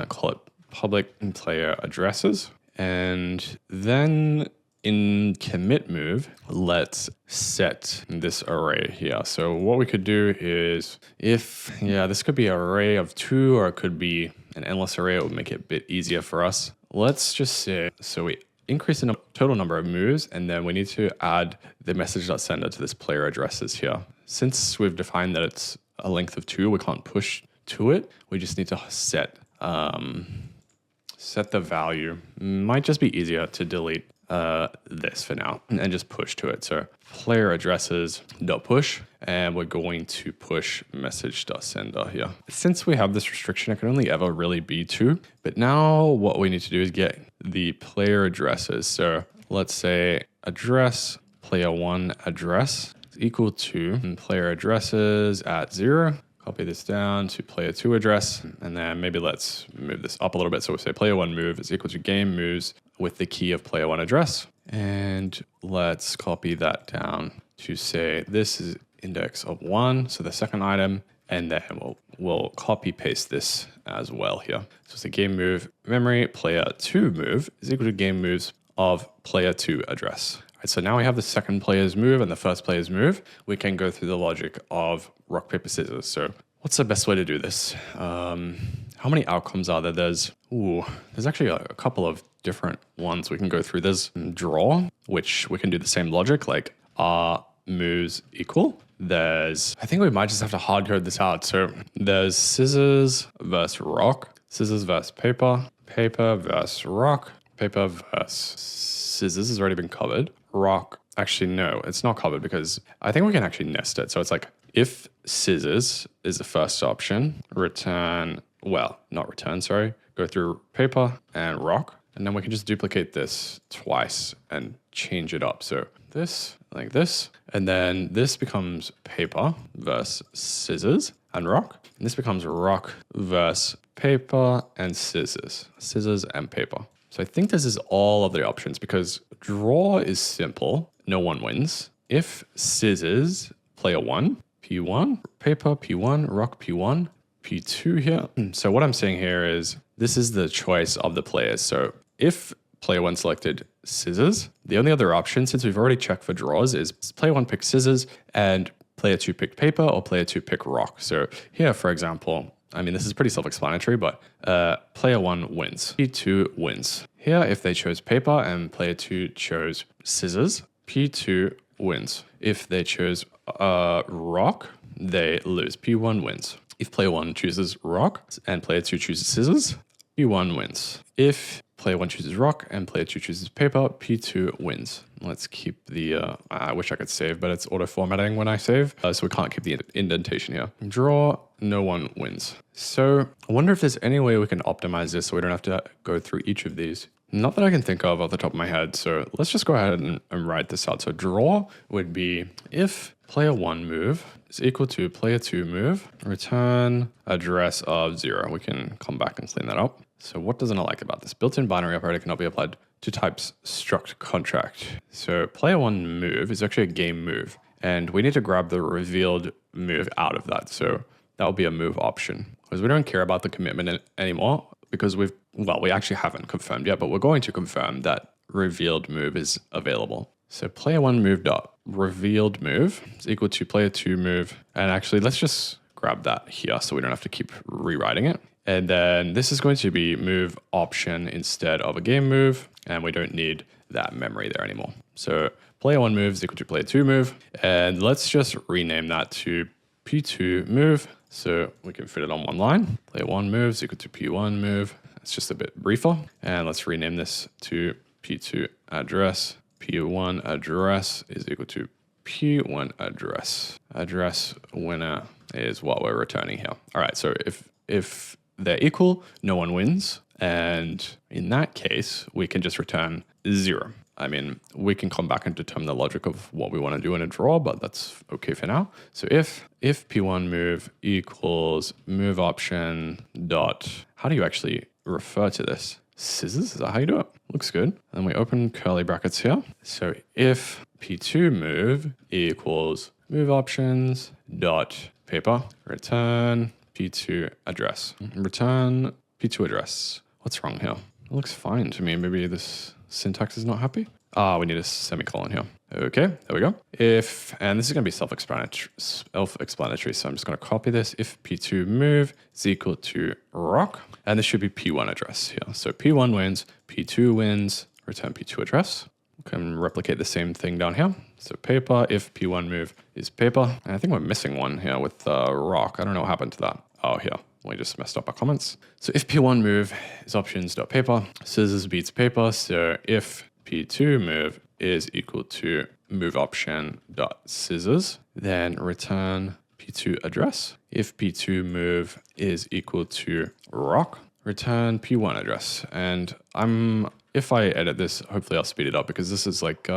call it public and player addresses. And then in commit move, let's set this array here. So what we could do is this could be an array of 2, or it could be an endless array. It would make it a bit easier for us. Let's just say, so we increase the total number of moves, and then we need to add the message.sender to this player addresses here. Since we've defined that it's a length of 2, we can't push to it. We just need to set the value. Might just be easier to delete this for now and just push to it. So player addresses dot push, and we're going to push message.sender here. Since we have this restriction, it can only ever really be 2. But now what we need to do is get the player addresses. So let's say address player1 address is equal to player addresses at 0. Copy this down to player2 address, and then maybe let's move this up a little bit. So we say player1 move is equal to game moves with the key of player1 address. And let's copy that down to say this is index of 1, so the second item, and then we'll copy paste this as well here. So it's a game move memory player2 move is equal to game moves of player2 address. All right, so now we have the second player's move and the first player's move. We can go through the logic of rock, paper, scissors. So what's the best way to do this? How many outcomes are there? There's actually a couple of different ones we can go through. There's draw, which we can do the same logic, like are moves equal. I think we might just have to hard code this out. So there's scissors versus rock, scissors versus paper, paper versus rock, paper versus scissors has already been covered. Rock, actually no, it's not covered because I think we can actually nest it. So it's like if scissors is the first option, go through paper and rock, and then we can just duplicate this twice and change it up. So this, like this, and then this becomes paper versus scissors and rock, and this becomes rock versus paper and scissors, scissors and paper. So I think this is all of the options because draw is simple, no one wins. If scissors, player 1, P1, paper, P1, rock, P1, P2 here. So what I'm saying here is this is the choice of the players. So if player 1 selected scissors, the only other option, since we've already checked for draws, is player 1 picked scissors and player 2 picked paper or player 2 picked rock. So here, for example, I mean, this is pretty self-explanatory, but player 1 wins, P2 wins. Here, if they chose paper and player 2 chose scissors, P2 wins. If they chose rock, they lose, P1 wins. If player 1 chooses rock and player 2 chooses scissors, P1 wins. If player 1 chooses rock and player 2 chooses paper, P2 wins. Let's keep the, I wish I could save, but it's auto-formatting when I save, so we can't keep the indentation here. Draw, no one wins. So I wonder if there's any way we can optimize this so we don't have to go through each of these. Not that I can think of off the top of my head, so let's just go ahead and write this out. So draw would be if player 1 move is equal to player 2 move, return address of 0. We can come back and clean that up. So what doesn't I like about this? Built-in binary operator cannot be applied to types struct contract. So player 1 move is actually a game move, and we need to grab the revealed move out of that. So that will be a move option because we don't care about the commitment anymore because we actually haven't confirmed yet, but we're going to confirm that revealed move is available. So player 1 move dot revealed move is equal to player 2 move. And actually, let's just grab that here so we don't have to keep rewriting it. And then this is going to be move option instead of a game move. And we don't need that memory there anymore. So player 1 move is equal to player 2 move. And let's just rename that to P2 move so we can fit it on one line. Player 1 move is equal to P1 move. It's just a bit briefer. And let's rename this to P2 address. P1 address is equal to P1 address. Address winner is what we're returning here. All right, so if they're equal, no one wins. And in that case, we can just return 0. I mean, we can come back and determine the logic of what we want to do in a draw, but that's okay for now. So if P1 move equals move option dot, how do you actually refer to this? Scissors, is that how you do it? Looks good. And we open curly brackets here. So if P2 move equals move options dot paper, return P2 address. Return P2 address. What's wrong here? It looks fine to me. Maybe this syntax is not happy. We need a semicolon here. Okay, there we go. If, and this is going to be self-explanatory, so I'm just going to copy this. If p2 move is equal to rock, and this should be p1 address here. So p1 wins, p2 wins, return p2 address. We can replicate the same thing down here. So paper, if p1 move is paper. And I think we're missing one here with rock. I don't know what happened to that. Oh, here. We just messed up our comments. So if p1 move is options.paper, scissors beats paper. So if p2 move is equal to move option dot scissors, then return p2 address. If p2 move is equal to rock, return p1 address. And if I edit this, hopefully I'll speed it up because this is like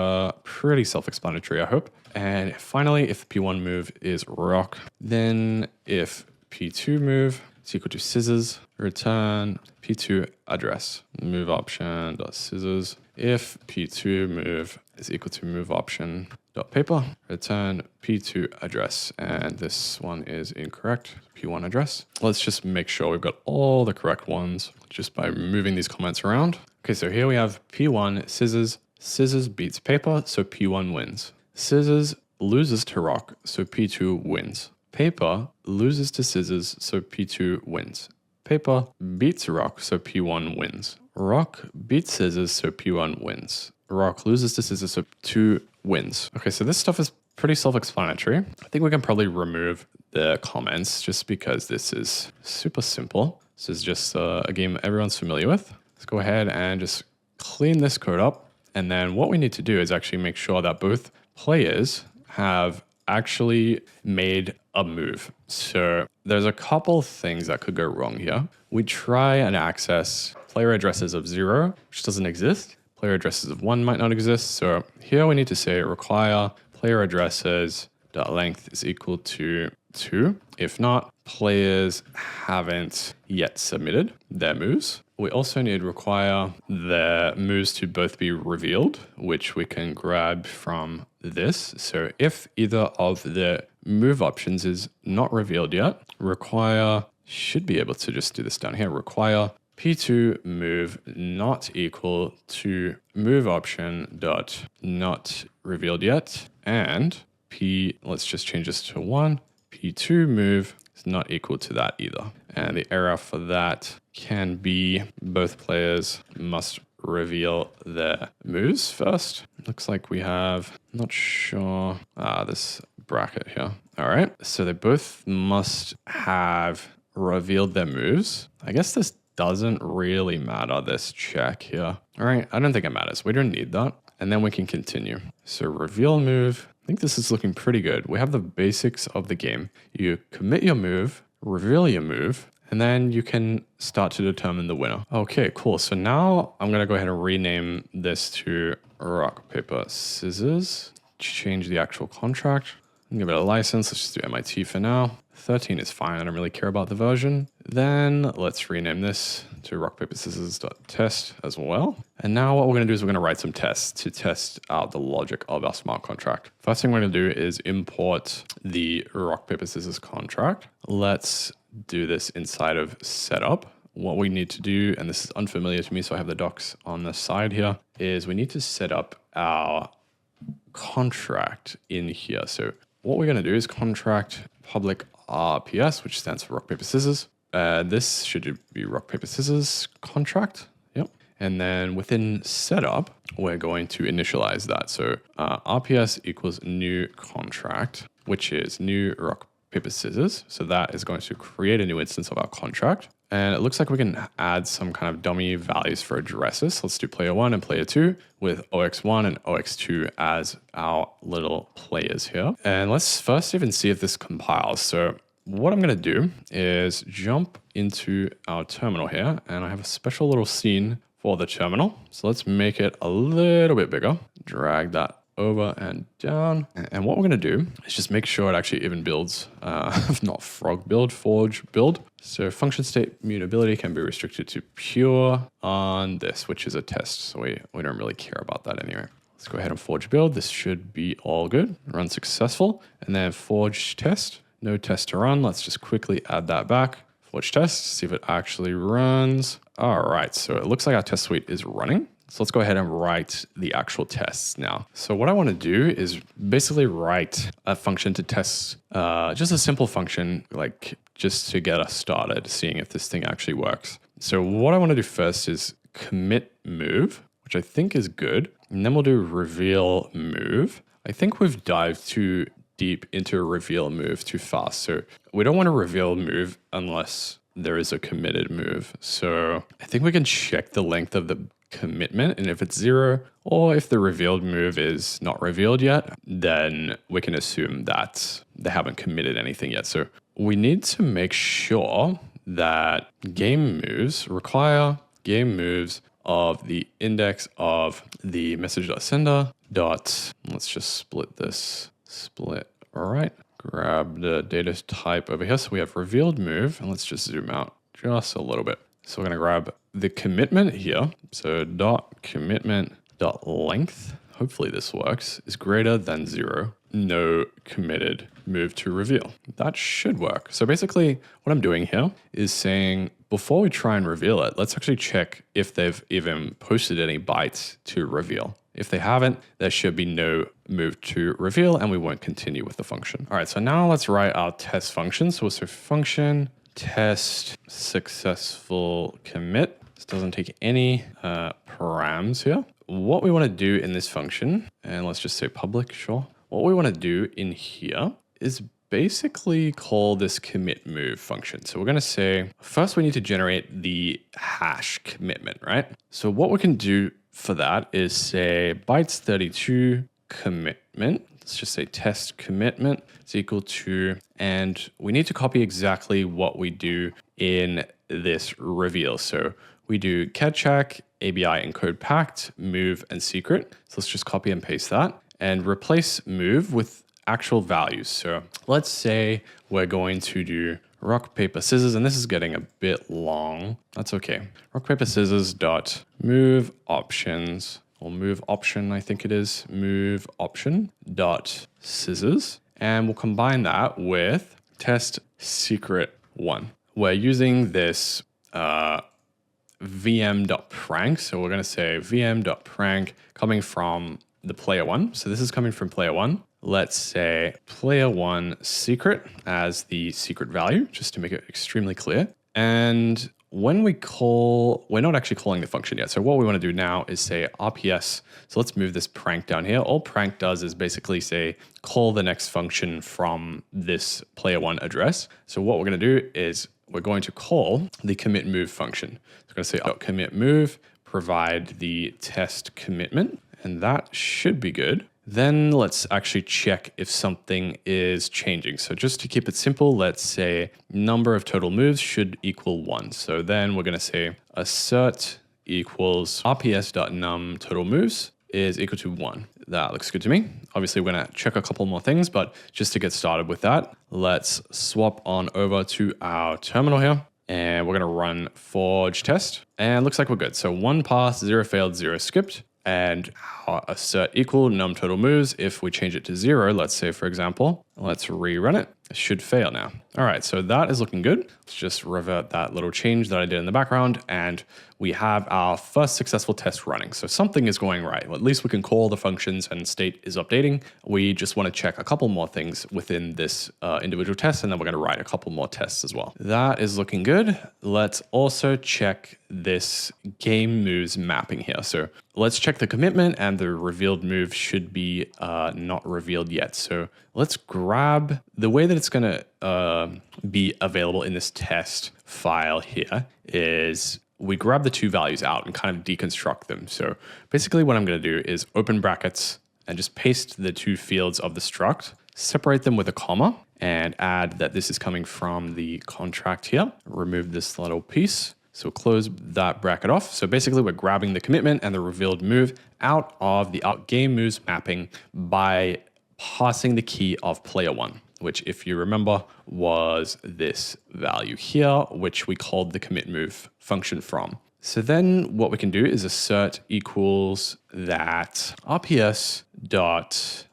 pretty self-explanatory, I hope. And finally, if p1 move is rock, then if p2 move is equal to scissors, return p2 address. Move option dot scissors. If p2 move is equal to move option dot paper, return p2 address. And this one is incorrect, p1 address. Let's just make sure we've got all the correct ones just by moving these comments around. Okay, so here we have p1 scissors. Scissors beats paper, so p1 wins. Scissors loses to rock, so p2 wins. Paper loses to scissors, so p2 wins. Paper beats rock, so p1 wins. Rock beats scissors, so p1 wins. Rock loses to scissors, so 2 wins. Okay, so this stuff is pretty self-explanatory. I think we can probably remove the comments just because this is super simple. This is just a game everyone's familiar with. Let's go ahead and just clean this code up. And then what we need to do is actually make sure that both players have actually made a move. So there's a couple things that could go wrong here. We try and access player addresses of 0, which doesn't exist. Player addresses of 1 might not exist. So here we need to say require player addresses dot length is equal to 2. If not, players haven't yet submitted their moves. We also need require the moves to both be revealed, which we can grab from this. So if either of the move options is not revealed yet, require should be able to just do this down here. Require p2 move not equal to move option dot not revealed yet, and let's just change this to 1. p2 move is not equal to that either. And the error for that can be both players must reveal their moves first. Looks like we have, not sure, this bracket here. All right, so they both must have revealed their moves. I guess this doesn't really matter, this check here. All right, I don't think it matters. We don't need that. And then we can continue. So reveal move. I think this is looking pretty good. We have the basics of the game. You commit your move, reveal your move, and then you can start to determine the winner. Okay, cool. So now I'm gonna go ahead and rename this to rock, paper, scissors. Change the actual contract. Give it a license. Let's just do MIT for now. 13 is fine. I don't really care about the version. Then let's rename this to rock, paper, scissors.test as well. And now what we're going to do is we're going to write some tests to test out the logic of our smart contract. First thing we're going to do is import the rock, paper, scissors contract. Let's do this inside of setup. What we need to do, and this is unfamiliar to me, so I have the docs on the side here, is we need to set up our contract in here. So what we're going to do is contract public RPS, which stands for rock, paper, scissors. This should be rock, paper, scissors contract. Yep. And then within setup, we're going to initialize that. So RPS equals new contract, which is new rock, paper, scissors. So that is going to create a new instance of our contract. And it looks like we can add some kind of dummy values for addresses. Let's do player 1 and player 2 with OX1 and OX2 as our little players here. And let's first even see if this compiles. So what I'm going to do is jump into our terminal here, and I have a special little scene for the terminal. So let's make it a little bit bigger. Drag that over and down. And what we're going to do is just make sure it actually even builds, not frog build, forge build. So function state mutability can be restricted to pure on this, which is a test. So we don't really care about that anyway. Let's go ahead and forge build. This should be all good. Run successful. And then forge test. No test to run. Let's just quickly add that back. Forge test, see if it actually runs. All right, so it looks like our test suite is running. So let's go ahead and write the actual tests now. So what I want to do is basically write a function to test, just a simple function, like just to get us started, seeing if this thing actually works. So what I want to do first is commit move, which I think is good. And then we'll do reveal move. I think we've dived too deep into a reveal move too fast. So we don't want to reveal move unless there is a committed move. So I think we can check the length of the commitment, and if it's 0, or if the revealed move is not revealed yet, then we can assume that they haven't committed anything yet. So we need to make sure that game moves require game moves of the index of the message.sender dot, let's just split this, all right. Grab the data type over here. So we have revealed move, and let's just zoom out just a little bit. So we're gonna grab the commitment here. So dot commitment dot length, hopefully this works, is greater than 0. No committed move to reveal. That should work. So basically what I'm doing here is saying, before we try and reveal it, let's actually check if they've even posted any bytes to reveal. If they haven't, there should be no move to reveal, and we won't continue with the function. All right, so now let's write our test function. So we'll say function test successful commit. This doesn't take any params here. What we want to do in this function, and let's just say public, sure. What we want to do in here is basically call this commit move function. So we're going to say, first we need to generate the hash commitment, right? So what we can do for that is say bytes 32 commitment. Let's just say test commitment is equal to, and we need to copy exactly what we do in this reveal. So we do catcheck, ABI encode packed, move, and secret. So let's just copy and paste that and replace move with actual values. So let's say we're going to do rock, paper, scissors, and this is getting a bit long. That's okay. Rock, paper, scissors dot move options, or move option, I think it is, move option dot scissors. And we'll combine that with test secret 1. We're using this vm.prank. So we're going to say vm.prank coming from the player 1. So this is coming from player 1. Let's say player 1 secret as the secret value, just to make it extremely clear. And when we call, we're not actually calling the function yet. So what we want to do now is say RPS. So let's move this prank down here. All prank does is basically say, call the next function from this player 1 address. So what we're going to do is we're going to call the commit move function. So we're going to say commit move, provide the test commitment, and that should be good. Then let's actually check if something is changing. So just to keep it simple, let's say number of total moves should equal 1. So then we're going to say assert equals rps.num total moves is equal to 1. That looks good to me. Obviously, we're going to check a couple more things, but just to get started with that, let's swap on over to our terminal here. And we're going to run forge test. And it looks like we're good. So 1 pass, 0 failed, 0 skipped. And assert equal num total moves. If we change it to 0, let's say, for example, let's rerun it. It should fail now. All right, so that is looking good. Let's just revert that little change that I did in the background, and we have our first successful test running. So something is going right. Well, at least we can call the functions and state is updating. We just want to check a couple more things within this individual test, and then we're going to write a couple more tests as well. That is looking good. Let's also check this game moves mapping here. So let's check the commitment, and the revealed move should be not revealed yet. So let's grab the way that it's going to be available in this test file here is we grab the two values out and kind of deconstruct them. So basically what I'm going to do is open brackets and just paste the two fields of the struct, separate them with a comma, and add that this is coming from the contract here. Remove this little piece. So close that bracket off. So basically we're grabbing the commitment and the revealed move out of the game moves mapping by passing the key of player 1, which if you remember was this value here, which we called the commit move function from. So then what we can do is assert equals that RPS dot,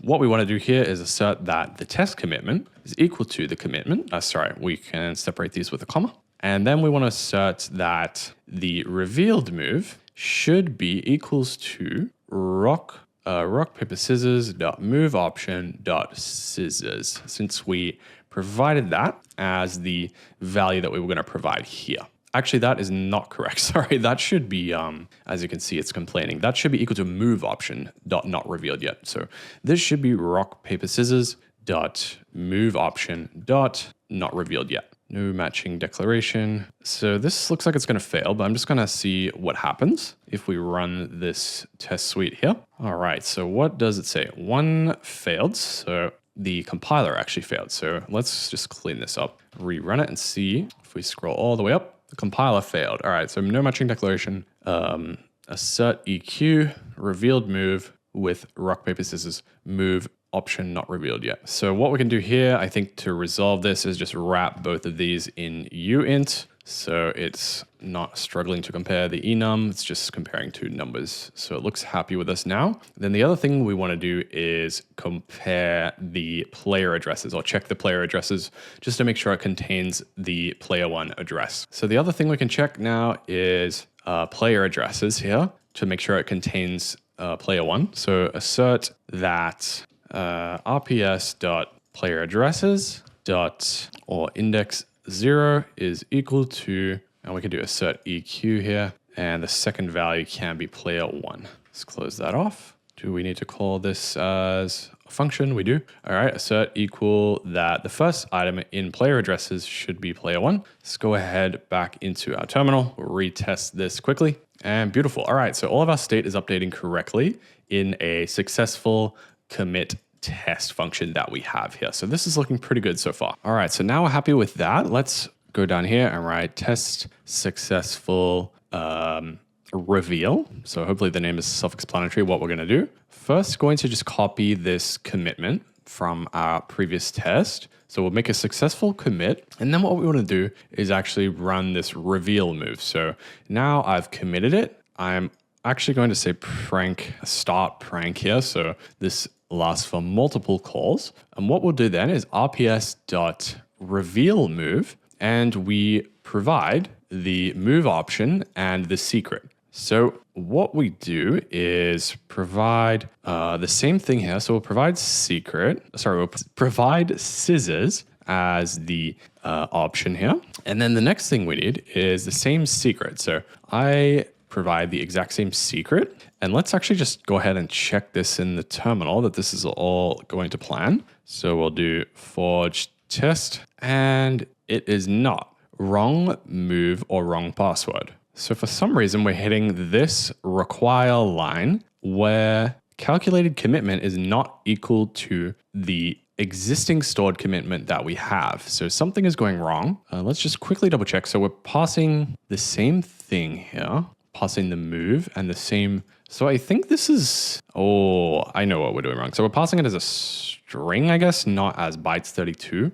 what we want to do here is assert that the test commitment is equal to the commitment. We can separate these with a comma. And then we want to assert that the revealed move should be equals to rock paper scissors dot move option dot scissors, since we provided that as the value that we were going to provide here. Actually, that is not correct. Sorry, that should be, as you can see, it's complaining. That should be equal to move option dot not revealed yet. So this should be rock, paper, scissors dot move option dot not revealed yet. No matching declaration. So this looks like it's going to fail, but I'm just going to see what happens if we run this test suite here. All right, so what does it say? One failed. So the compiler actually failed. So let's just clean this up, rerun it and see if we scroll all the way up. The compiler failed. All right, so no matching declaration, assert EQ, revealed move with rock, paper, scissors, move option not revealed yet. So what we can do here, I think to resolve this is just wrap both of these in uint. So it's not struggling to compare the enum, it's just comparing two numbers. So it looks happy with us now. Then the other thing we want to do is compare the player addresses, or check the player addresses just to make sure it contains the player one address. So the other thing we can check now is player addresses here to make sure it contains player one. So assert that rps.playeraddresses dot or index 0 is equal to, and we can do assert EQ here, and the second value can be player 1. Let's close that off. Do we need to call this as a function? We do. All right, assert equal that the first item in player addresses should be player 1. Let's go ahead back into our terminal. We'll retest this quickly, and beautiful. All right, so all of our state is updating correctly in a successful commit test function that we have here. So this is looking pretty good so far. All right, so now we're happy with that. Let's go down here and write test successful reveal. So hopefully the name is self-explanatory what we're going to do. First, going to just copy this commitment from our previous test. So we'll make a successful commit. And then what we want to do is actually run this reveal move. So now I've committed it. I'm actually going to say start prank here. So this lasts for multiple calls. And what we'll do then is rps.reveal move, and we provide the move option and the secret. So what we do is provide the same thing here. So we'll provide we'll provide scissors as the option here. And then the next thing we need is the same secret. So I provide the exact same secret. And let's actually just go ahead and check this in the terminal that this is all going to plan. So we'll do forge test, and it is not. Wrong move or wrong password. So for some reason, we're hitting this require line where calculated commitment is not equal to the existing stored commitment that we have. So something is going wrong. Let's just quickly double check. So we're passing the same thing here, passing the move and the same. So I think this is, I know what we're doing wrong. So we're passing it as a string, I guess, not as bytes 32.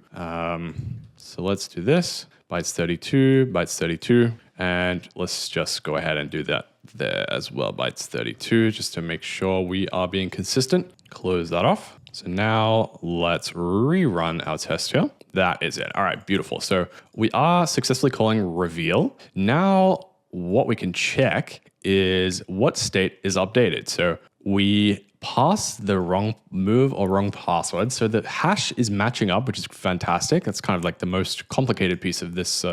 So let's do this, bytes 32, and let's just go ahead and do that there as well, bytes 32, just to make sure we are being consistent. Close that off. So now let's rerun our test here. That is it. All right, beautiful. So we are successfully calling reveal. Now what we can check is what state is updated. So we pass the wrong move or wrong password. So the hash is matching up, which is fantastic. That's kind of like the most complicated piece of this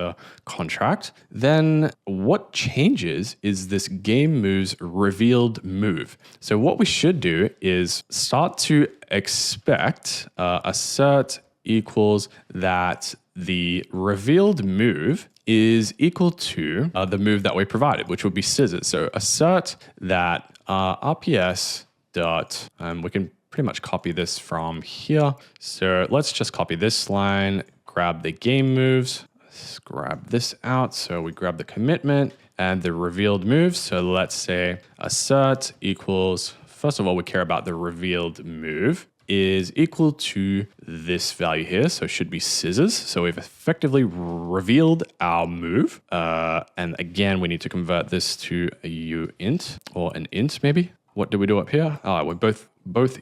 contract. Then what changes is this game moves revealed move. So what we should do is start to expect assert equals that the revealed move is equal to the move that we provided, which would be scissors. So assert that RPS dot, we can pretty much copy this from here. So let's just copy this line, grab the game moves, let's grab this out. So we grab the commitment and the revealed move. So let's say assert equals, first of all, we care about the revealed move is equal to this value here. So it should be scissors. So we've effectively revealed our move. And again, we need to convert this to a uint or an int maybe. What do we do up here? We're both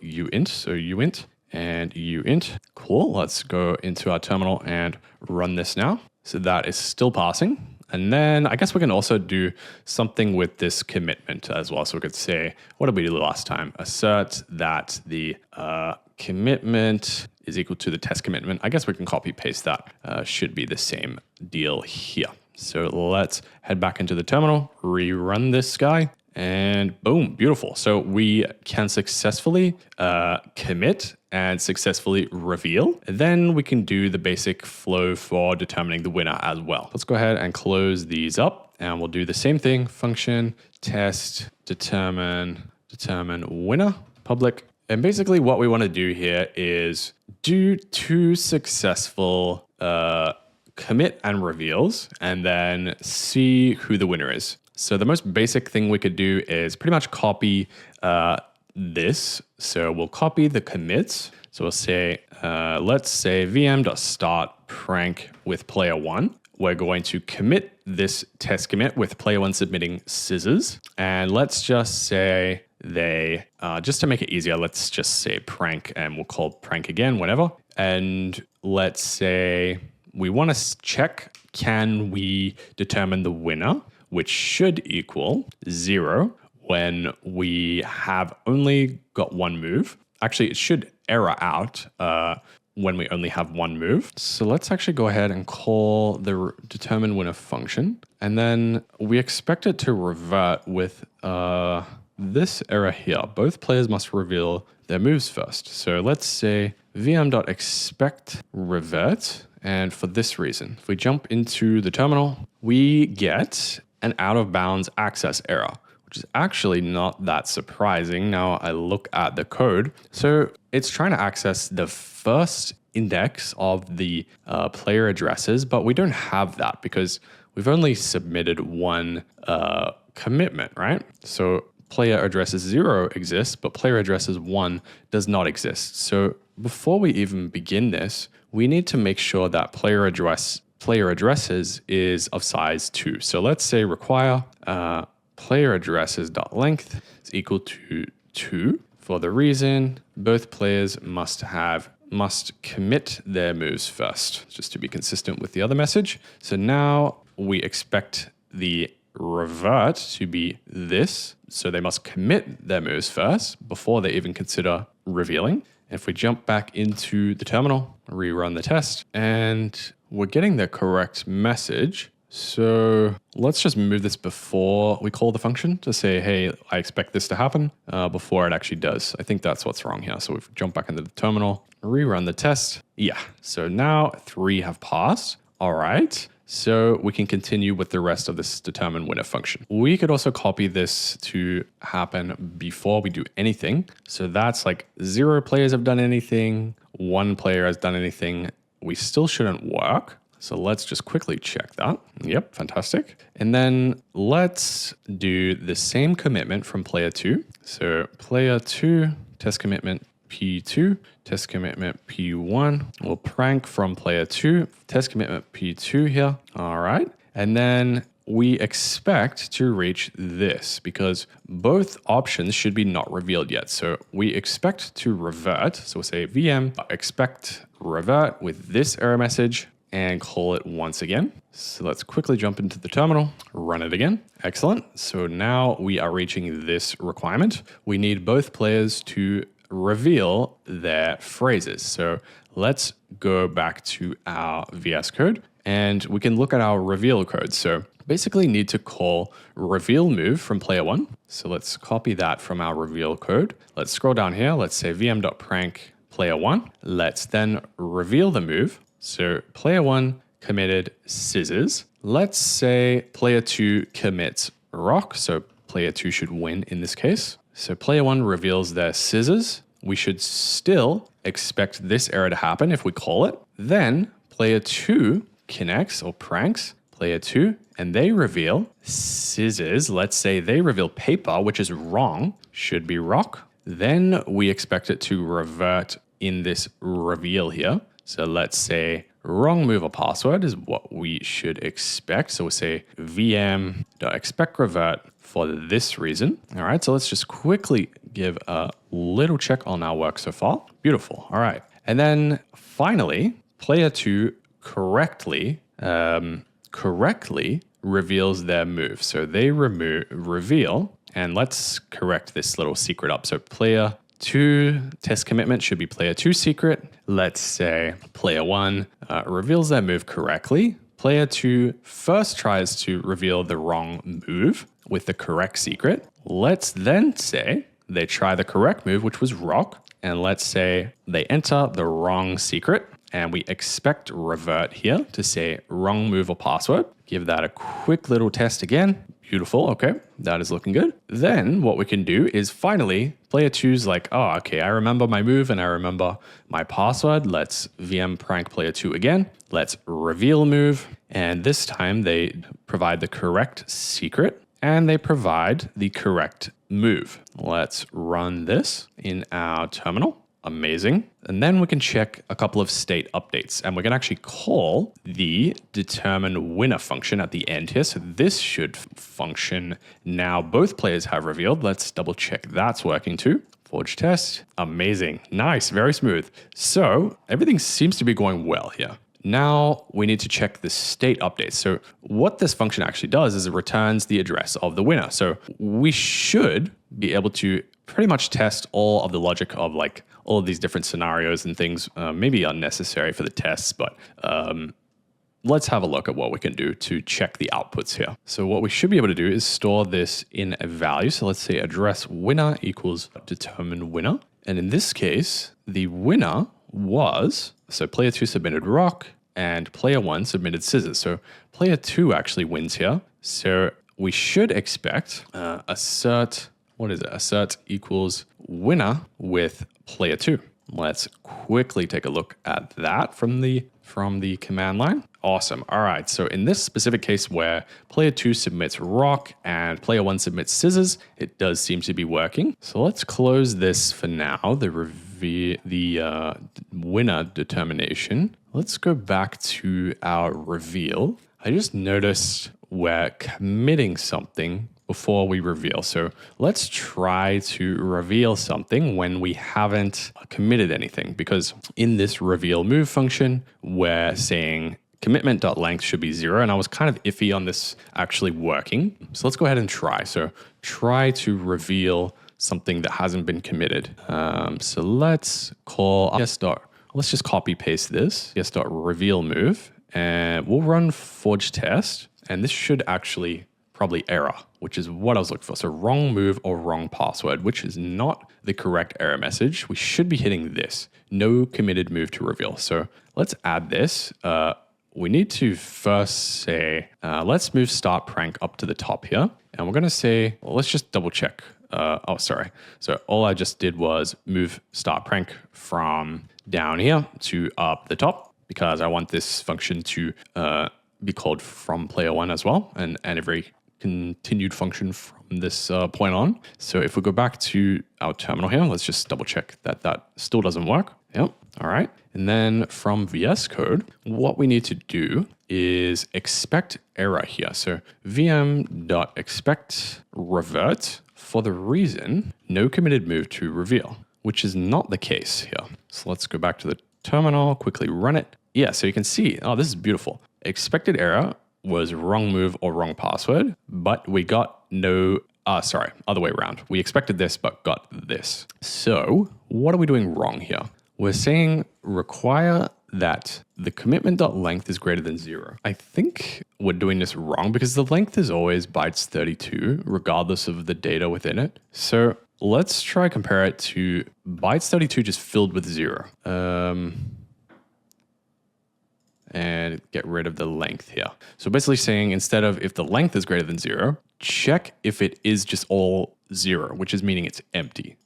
uint. So uint and uint. Cool. Let's go into our terminal and run this now. So that is still passing. And then I guess we can also do something with this commitment as well. So we could say, what did we do last time? Assert that the commitment is equal to the test commitment. I guess we can copy paste that. Should be the same deal here. So let's head back into the terminal, rerun this guy, and boom, beautiful. So we can successfully commit and successfully reveal. And then we can do the basic flow for determining the winner as well. Let's go ahead and close these up, and we'll do the same thing. Function, test, determine winner, public. And basically what we want to do here is do 2 successful commit and reveals, and then see who the winner is. So the most basic thing we could do is pretty much copy this. So we'll copy the commits. So we'll say, let's say vm.start prank with player 1. We're going to commit this test commit with player 1 submitting scissors. And let's just say they, just to make it easier, let's just say prank, and we'll call prank again, whatever. And let's say we want to check, can we determine the winner, which should equal 0 when we have only got 1 move. Actually, it should error out when we only have 1 move. So let's actually go ahead and call the determine winner function. And then we expect it to revert with this error here. Both players must reveal their moves first. So let's say vm.expect revert. And for this reason, if we jump into the terminal, we get an out of bounds access error, which is actually not that surprising. Now I look at the code. So it's trying to access the first index of the player addresses, but we don't have that because we've only submitted 1 commitment, right? So player addresses 0 exists, but player addresses 1 does not exist. So before we even begin this, we need to make sure that player addresses is of size 2. So let's say require player addresses dot length is equal to 2 for the reason both players must commit their moves first, just to be consistent with the other message. So now we expect the revert to be this. So they must commit their moves first before they even consider revealing. If we jump back into the terminal, rerun the test, and we're getting the correct message. So let's just move this before we call the function to say, hey, I expect this to happen before it actually does. I think that's what's wrong here. So we've jumped back into the terminal, rerun the test. Yeah, so now 3 have passed. All right. So we can continue with the rest of this determine winner function. We could also copy this to happen before we do anything. So that's like 0 players have done anything, 1 player has done anything. We still shouldn't work. So let's just quickly check that. Yep, fantastic. And then let's do the same commitment from player 2. So player 2, test commitment P2, test commitment P1. We'll prank from player 2, test commitment P2 here. All right. And then we expect to reach this because both options should be not revealed yet. So we expect to revert. So we'll say VM expect revert with this error message and call it once again. So let's quickly jump into the terminal, run it again. Excellent. So now we are reaching this requirement. We need both players to reveal their phrases. So let's go back to our VS Code and we can look at our reveal code. So basically need to call reveal move from player 1. So let's copy that from our reveal code. Let's scroll down here. Let's say vm.prank player 1. Let's then reveal the move. So player 1 committed scissors. Let's say player 2 commits rock. So player 2 should win in this case. So player 1 reveals their scissors. We should still expect this error to happen if we call it. Then player 2 connects or pranks player 2 and they reveal scissors. Let's say they reveal paper, which is wrong, should be rock. Then we expect it to revert in this reveal here. So let's say wrong move or password is what we should expect. So we'll say vm.expect revert for this reason. All right, so let's just quickly give a little check on our work so far. Beautiful. All right. And then finally, player 2 correctly reveals their move. So they reveal, and let's correct this little secret up. So player 2 test commitment should be player 2 secret. Let's say player 1 reveals their move correctly. Player 2 first tries to reveal the wrong move with the correct secret. Let's then say they try the correct move, which was rock. And let's say they enter the wrong secret. And we expect revert here to say wrong move or password. Give that a quick little test again. Beautiful. Okay, that is looking good. Then what we can do is finally player 2's like, oh, okay, I remember my move and I remember my password. Let's VM prank player 2 again. Let's reveal move. And this time they provide the correct secret and they provide the correct move. Let's run this in our terminal. Amazing. And then we can check a couple of state updates and we can actually call the determine winner function at the end here. So this should function now. Both players have revealed. Let's double check that's working too. Forge test. Amazing. Nice. Very smooth. So everything seems to be going well here. Now we need to check the state updates. So what this function actually does is it returns the address of the winner. So we should be able to pretty much test all of the logic of like all of these different scenarios and things, maybe unnecessary for the tests, but let's have a look at what we can do to check the outputs here. So what we should be able to do is store this in a value. So let's say address winner equals determine winner. And in this case, the winner was, so player 2 submitted rock and player 1 submitted scissors. So player 2 actually wins here. So we should expect assert equals winner with player 2. Let's quickly take a look at that from the command line. Awesome. All right. So in this specific case where player 2 submits rock and player 1 submits scissors, it does seem to be working. So let's close this for now, the winner determination. Let's go back to our reveal. I just noticed we're committing something before we reveal. So let's try to reveal something when we haven't committed anything, because in this reveal move function, we're saying commitment.length should be 0. And I was kind of iffy on this actually working. So let's go ahead and try. So try to reveal something that hasn't been committed. So let's call let's just copy paste this yes.reveal move and we'll run forge test. And this should actually probably error, which is what I was looking for. So wrong move or wrong password, which is not the correct error message. We should be hitting this, no committed move to reveal. So let's add this. We need to first say, let's move start prank up to the top here. And we're gonna say, well, let's just double check. So all I just did was move start prank from down here to up the top because I want this function to be called from player 1 as well, and every continued function from this point on. So if we go back to our terminal here, let's just double check that that still doesn't work. Yep. All right. And then from VS Code, what we need to do is expect error here. So vm.expect revert for the reason no committed move to reveal, which is not the case here. So let's go back to the terminal, quickly run it. Yeah, so you can see, oh, this is beautiful. Expected error was wrong move or wrong password, but we got no, other way around. We expected this, but got this. So what are we doing wrong here? We're saying require that the commitment.length is greater than 0. I think we're doing this wrong because the length is always bytes 32, regardless of the data within it. So let's try compare it to bytes 32 just filled with 0. And get rid of the length here. So basically saying instead of if the length is greater than 0, check if it is just all 0, which is meaning it's empty,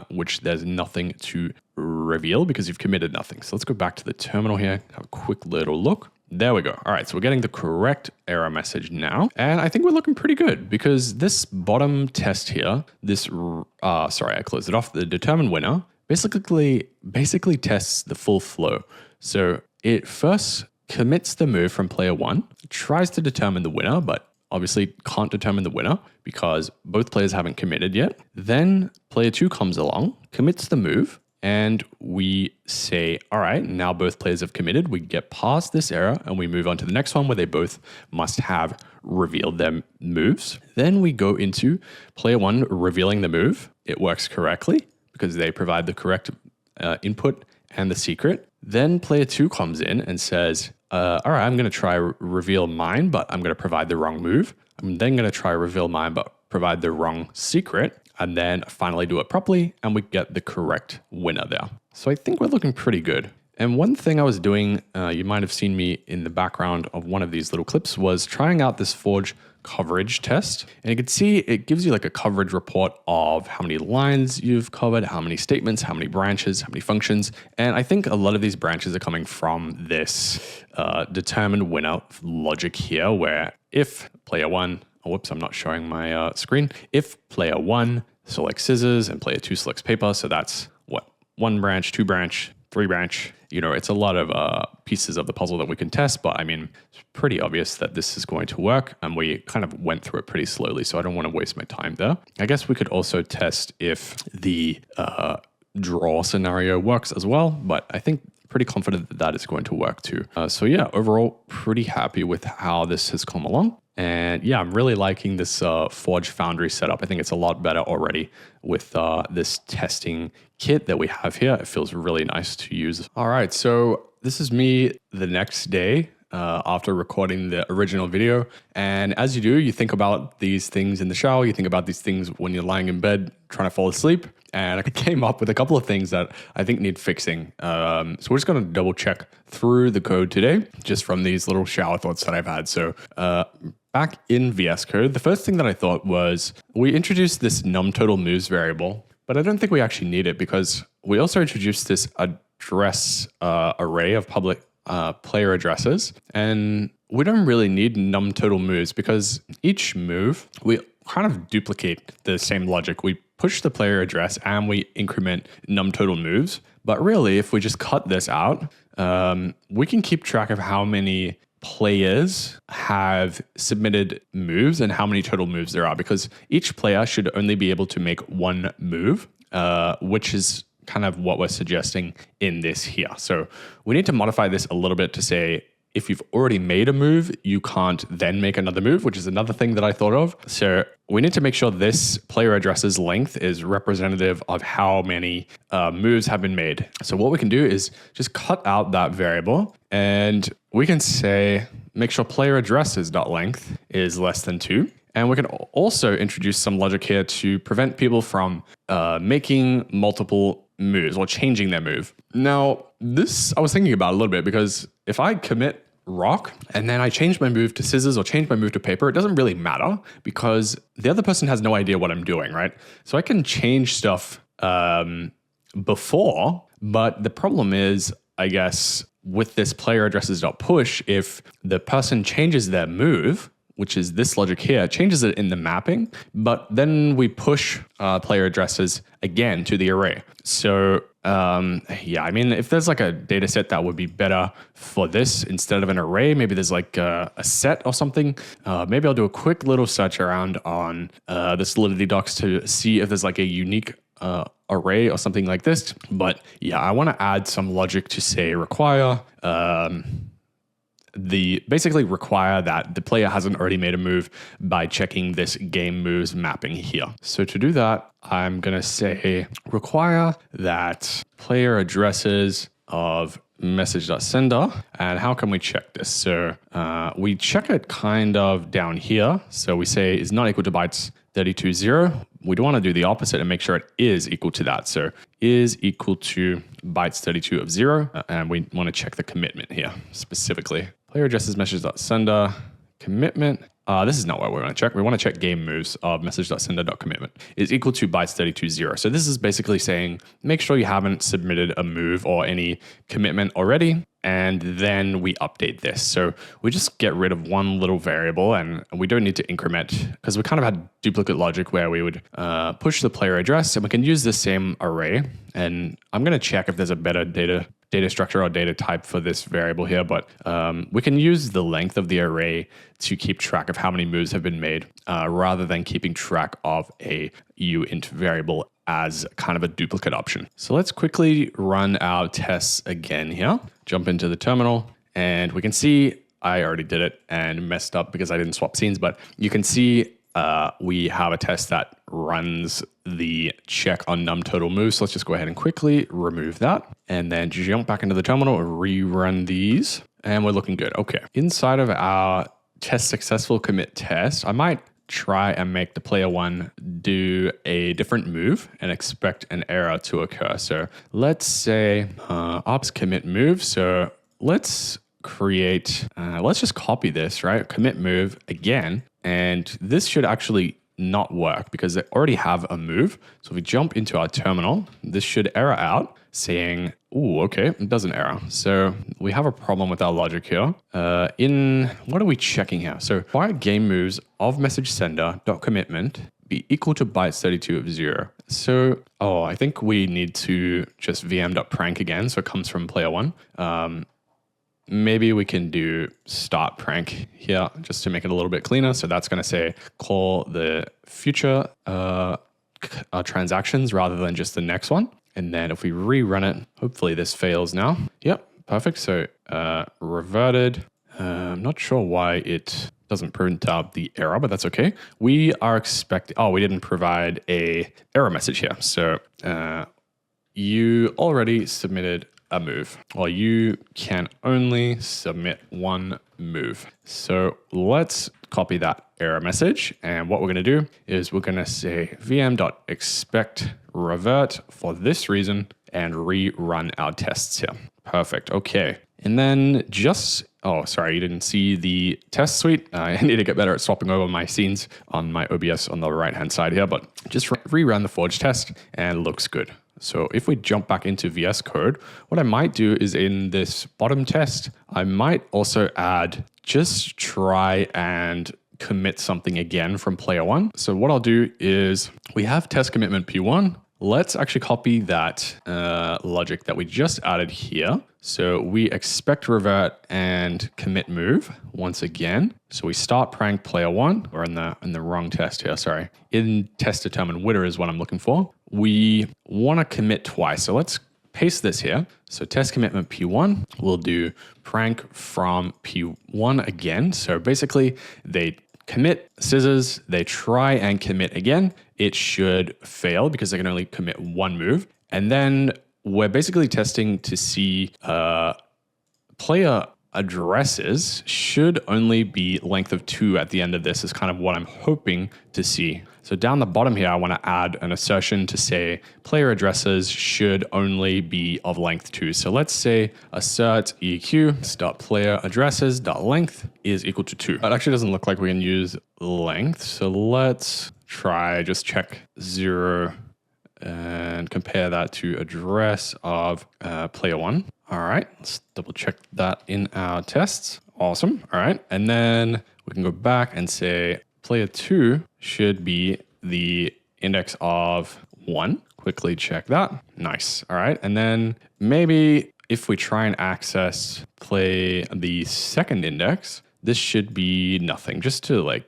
which there's nothing to reveal because you've committed nothing. So let's go back to the terminal here, have a quick little look. There we go. All right, so we're getting the correct error message now. And I think we're looking pretty good because this bottom test here, I closed it off, the determine winner, basically tests the full flow. So it first commits the move from player 1, tries to determine the winner, but obviously can't determine the winner because both players haven't committed yet. Then player 2 comes along, commits the move, and we say, all right, now both players have committed. We get past this error and we move on to the next one where they both must have revealed their moves. Then we go into player one revealing the move. It works correctly because they provide the correct input and the secret. Then player two comes in and says, all right, I'm going to try reveal mine, but I'm going to provide the wrong move. I'm then going to try reveal mine, but provide the wrong secret, and then finally do it properly, and we get the correct winner there. So I think we're looking pretty good. And one thing I was doing, you might have seen me in the background of one of these little clips, was trying out this Forge coverage test. And you can see it gives you like a coverage report of how many lines you've covered, how many statements, how many branches, how many functions. And I think a lot of these branches are coming from this determined winner logic here, where if player one, oh, whoops, I'm not showing my screen. If player one selects scissors and player two selects paper, so that's what? 1 branch, 2 branch, 3 branch. You know, it's a lot of pieces of the puzzle that we can test, but I mean, it's pretty obvious that this is going to work, and we kind of went through it pretty slowly, so I don't want to waste my time there. I guess we could also test if the draw scenario works as well, but I think pretty confident that that is going to work too. So yeah, overall, pretty happy with how this has come along. And yeah, I'm really liking this Forge Foundry setup. I think it's a lot better already with this testing kit that we have here. It feels really nice to use. All right, so this is me the next day after recording the original video. And as you do, you think about these things in the shower, you think about these things when you're lying in bed trying to fall asleep. And I came up with a couple of things that I think need fixing. So we're just going to double check through the code today, just from these little shower thoughts that I've had. So back in VS Code, the first thing that I thought was we introduced this numTotal moves variable, but I don't think we actually need it because we also introduced this address array of public player addresses. And we don't really need numTotal moves because each move, we kind of duplicate the same logic. We push the player address and we increment numTotal moves. But really, if we just cut this out, we can keep track of how many players have submitted moves and how many total moves there are, because each player should only be able to make one move, which is kind of what we're suggesting in this here. So we need to modify this a little bit to say, if you've already made a move, you can't then make another move, which is another thing that I thought of. So we need to make sure this player address's length is representative of how many moves have been made. So what we can do is just cut out that variable, and we can say, make sure player addresses.length is less than 2. And we can also introduce some logic here to prevent people from making multiple moves or changing their move. Now, this I was thinking about a little bit, because if I commit rock and then I change my move to scissors or change my move to paper, it doesn't really matter because the other person has no idea what I'm doing, right? So I can change stuff before, but the problem is, I guess, with this player addresses.push, if the person changes their move, which is this logic here, changes it in the mapping, but then we push player addresses again to the array. So yeah, I mean, if there's like a data set that would be better for this instead of an array, maybe there's like a set or something. Maybe I'll do a quick little search around on the Solidity docs to see if there's like a unique array or something like this. But yeah, I want to add some logic to say require basically require that the player hasn't already made a move by checking this game moves mapping here. So to do that, I'm going to say require that player addresses of message.sender. And how can we check this? So we check it kind of down here. So we say is not equal to bytes 32.0. We do want to do the opposite and make sure it is equal to that. So is equal to bytes 32 of 0. And we want to check the commitment here specifically. Player addresses message.sender commitment. This is not what we want to check. We want to check game moves of message.sender.commitment is equal to bytes 32.0. So this is basically saying, make sure you haven't submitted a move or any commitment already, and then we update this. So we just get rid of one little variable, and we don't need to increment, because we kind of had duplicate logic where we would push the player address, and we can use the same array. And I'm going to check if there's a better data structure or data type for this variable here, but we can use the length of the array to keep track of how many moves have been made rather than keeping track of a uint variable as kind of a duplicate option. So let's quickly run our tests again here. Jump into the terminal and we can see I already did it and messed up because I didn't swap scenes, but you can see we have a test that runs the check on num total moves. So let's just go ahead and quickly remove that and then jump back into the terminal, rerun these, and we're looking good. Okay, inside of our test successful commit test, I might try and make the player one do a different move and expect an error to occur. So let's say ops commit move. So let's create, let's just copy this, right? Commit move again. And this should actually not work because they already have a move. So if we jump into our terminal, this should error out saying, oh, okay, it doesn't error. So we have a problem with our logic here. What are we checking here? So require game moves of message sender dot commitment be equal to bytes 32 of 0. So, I think we need to just vm.prank again. So it comes from player one. Maybe we can do start prank here just to make it a little bit cleaner. So that's going to say call the future transactions rather than just the next one. And then if we rerun it, hopefully this fails now. Yep, perfect. So reverted. I'm not sure why it doesn't print out the error, but that's okay. We are expecting, we didn't provide a error message here. So you already submitted a move. Well, you can only submit one move. So let's copy that error message. And what we're going to do is we're going to say vm.expect revert for this reason and rerun our tests here. Perfect. Okay. And then sorry, you didn't see the test suite. I need to get better at swapping over my scenes on my OBS on the right-hand side here, but just rerun the forge test and it looks good. So if we jump back into VS Code, what I might do is in this bottom test, I might also just try and commit something again from player one. So what I'll do is we have test commitment P1. Let's actually copy that logic that we just added here. So we expect revert and commit move once again. So we start prank player one. We're in the wrong test here, sorry. In test determine winner is what I'm looking for. We want to commit twice. So let's paste this here. So test commitment P1, we'll do prank from P1 again. So basically they commit scissors, they try and commit again. It should fail because they can only commit one move. And then we're basically testing to see player addresses should only be length of 2 at the end of this is kind of what I'm hoping to see. So down the bottom here, I want to add an assertion to say player addresses should only be of length 2. So let's say assert eq.player addresses.length is equal to 2. That actually doesn't look like we can use length. So let's just check 0 and compare that to address of player one. All right, let's double check that in our tests. Awesome. All right, and then we can go back and say player two should be the index of 1. Quickly check that. Nice. All right, and then maybe if we try and access the second index, this should be nothing, just to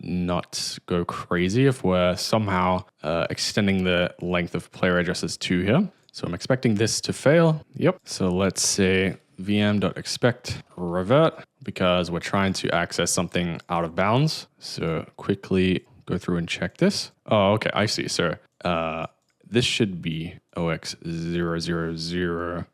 not go crazy if we're somehow extending the length of player addresses 2 here. So I'm expecting this to fail. Yep. So let's say vm.expect revert because we're trying to access something out of bounds. So quickly go through and check this. Oh, okay. I see. So this should be OX000,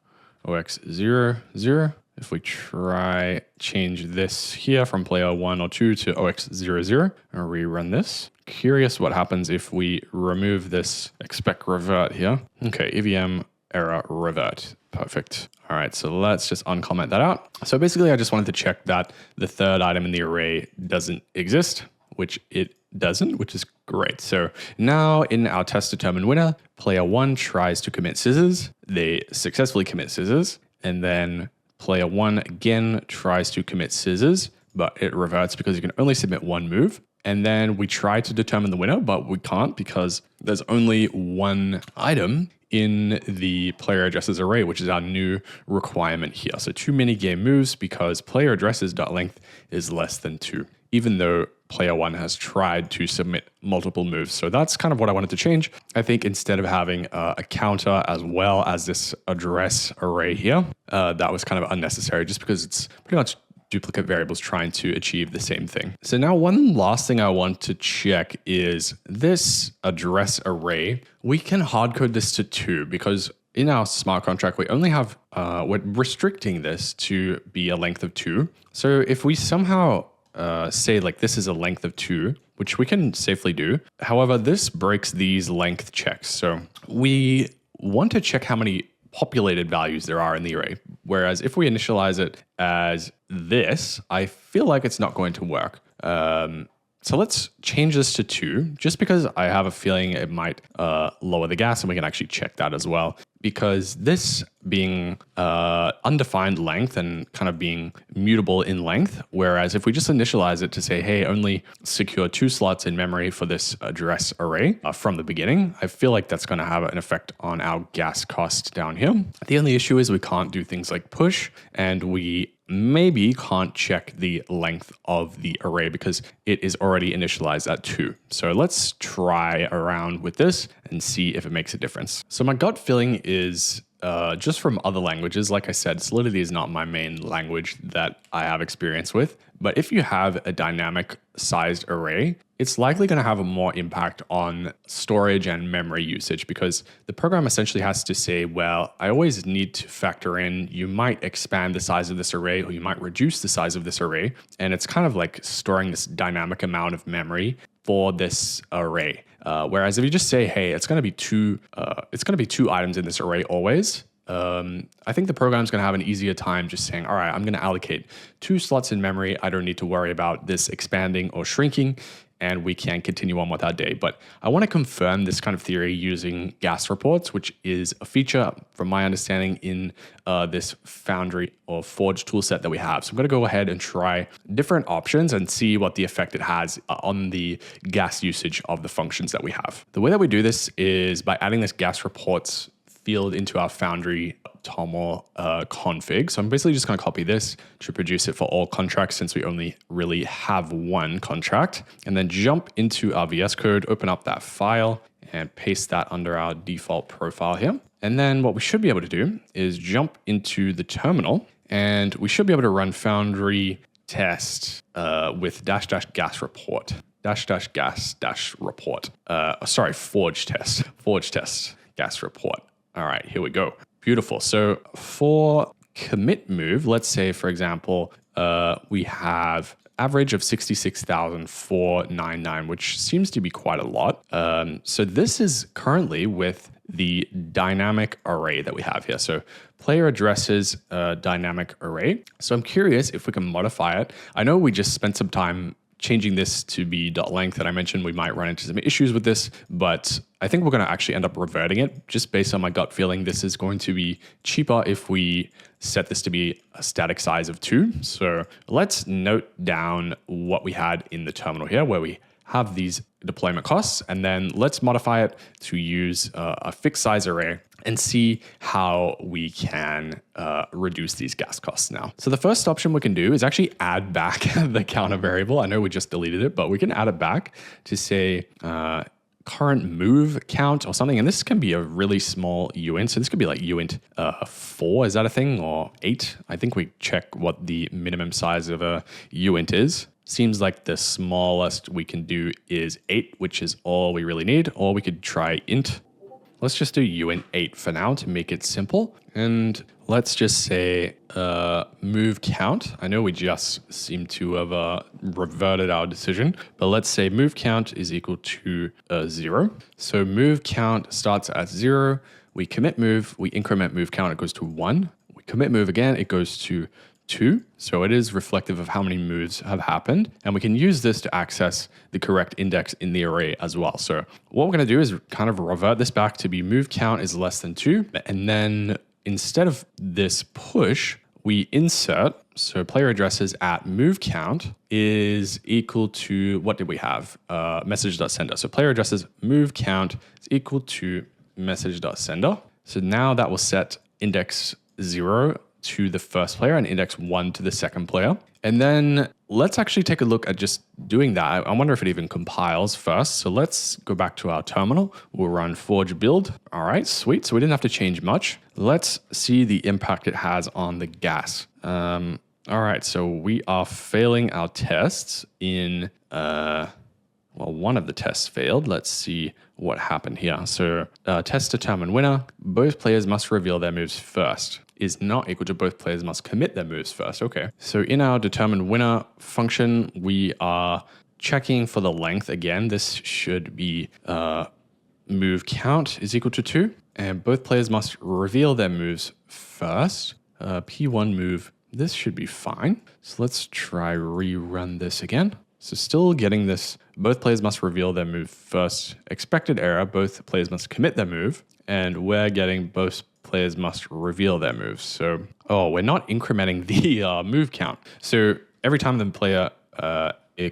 OX00. If we try change this here from player 1 or 2 to OX00 and rerun this. Curious what happens if we remove this expect revert here. Okay, EVM error revert. Perfect. All right, so let's just uncomment that out. So basically, I just wanted to check that the third item in the array doesn't exist, which it doesn't, which is great. So now in our test determine winner, player 1 tries to commit scissors. They successfully commit scissors, and then player 1 again tries to commit scissors, but it reverts because you can only submit one move. And then we try to determine the winner, but we can't because there's only one item in the player addresses array, which is our new requirement here. So too many game moves because player addresses.length is less than 2, even though player one has tried to submit multiple moves. So that's kind of what I wanted to change. I think instead of having a counter as well as this address array here, that was kind of unnecessary just because it's pretty much duplicate variables trying to achieve the same thing. So now one last thing I want to check is this address array. We can hard code this to 2 because in our smart contract, we only have, we're restricting this to be a length of 2. So if we somehow say like this is a length of 2, which we can safely do. However, this breaks these length checks. So we want to check how many populated values there are in the array. Whereas if we initialize it as this, I feel like it's not going to work. So let's change this to 2, just because I have a feeling it might lower the gas, and we can actually check that as well. Because this being undefined length and kind of being mutable in length, whereas if we just initialize it to say, hey, only secure 2 slots in memory for this address array from the beginning, I feel like that's going to have an effect on our gas cost down here. The only issue is we can't do things like push, and we maybe can't check the length of the array because it is already initialized at 2. So let's try around with this and see if it makes a difference. So my gut feeling is just from other languages. Like I said, Solidity is not my main language that I have experience with. But if you have a dynamic sized array, it's likely going to have a more impact on storage and memory usage because the program essentially has to say, well, I always need to factor in, you might expand the size of this array or you might reduce the size of this array. And it's kind of like storing this dynamic amount of memory for this array. Whereas if you just say, hey, it's going to be 2 items in this array always, I think the program's going to have an easier time just saying, all right, I'm going to allocate 2 slots in memory. I don't need to worry about this expanding or shrinking, and we can continue on with our day. But I want to confirm this kind of theory using gas reports, which is a feature, from my understanding, in this Foundry or Forge toolset that we have. So I'm going to go ahead and try different options and see what the effect it has on the gas usage of the functions that we have. The way that we do this is by adding this gas reports field into our Foundry TOML config. So I'm basically just going to copy this to produce it for all contracts since we only really have one contract, and then jump into our VS Code, open up that file and paste that under our default profile here. And then what we should be able to do is jump into the terminal, and we should be able to run Foundry test with --gas report, --gas report. Forge test gas report. All right, here we go. Beautiful. So for commit move, let's say, for example, we have average of 66,499, which seems to be quite a lot. So this is currently with the dynamic array that we have here. So player addresses dynamic array. So I'm curious if we can modify it. I know we just spent some time changing this to be .length, and I mentioned we might run into some issues with this, but I think we're going to actually end up reverting it just based on my gut feeling. This is going to be cheaper if we set this to be a static size of 2. So let's note down what we had in the terminal here where we have these deployment costs, and then let's modify it to use a fixed size array and see how we can reduce these gas costs now. So the first option we can do is actually add back the counter variable. I know we just deleted it, but we can add it back to say current move count or something. And this can be a really small uint. So this could be like uint 4, is that a thing? Or 8? I think we check what the minimum size of a uint is. Seems like the smallest we can do is 8, which is all we really need. Or we could try int. Let's just do uint 8 for now to make it simple. And let's just say move count. I know we just seem to have reverted our decision, but let's say move count is equal to 0. So move count starts at 0. We commit move, we increment move count, it goes to 1. We commit move again, it goes to 2. So it is reflective of how many moves have happened. And we can use this to access the correct index in the array as well. So what we're going to do is kind of revert this back to be move count is less than 2. And then instead of this push, we insert, so player addresses at move count is equal to, what did we have? Message.sender. So player addresses move count is equal to message.sender. So now that will set index 0 to the first player and index 1 to the second player. And then let's actually take a look at just doing that. I wonder if it even compiles first. So let's go back to our terminal. We'll run forge build. All right, sweet. So we didn't have to change much. Let's see the impact it has on the gas. All right, so we are failing our tests in, well, one of the tests failed. Let's see what happened here. So test determine winner. Both players must reveal their moves first is not equal to both players must commit their moves first. Okay. So in our determine winner function, we are checking for the length again. This should be move count is equal to 2. And both players must reveal their moves first. P1 move. This should be fine. So let's try rerun this again. So still getting this, both players must reveal their move first. Expected error, both players must commit their move. And we're getting both players must reveal their moves. So, we're not incrementing the move count. So every time the player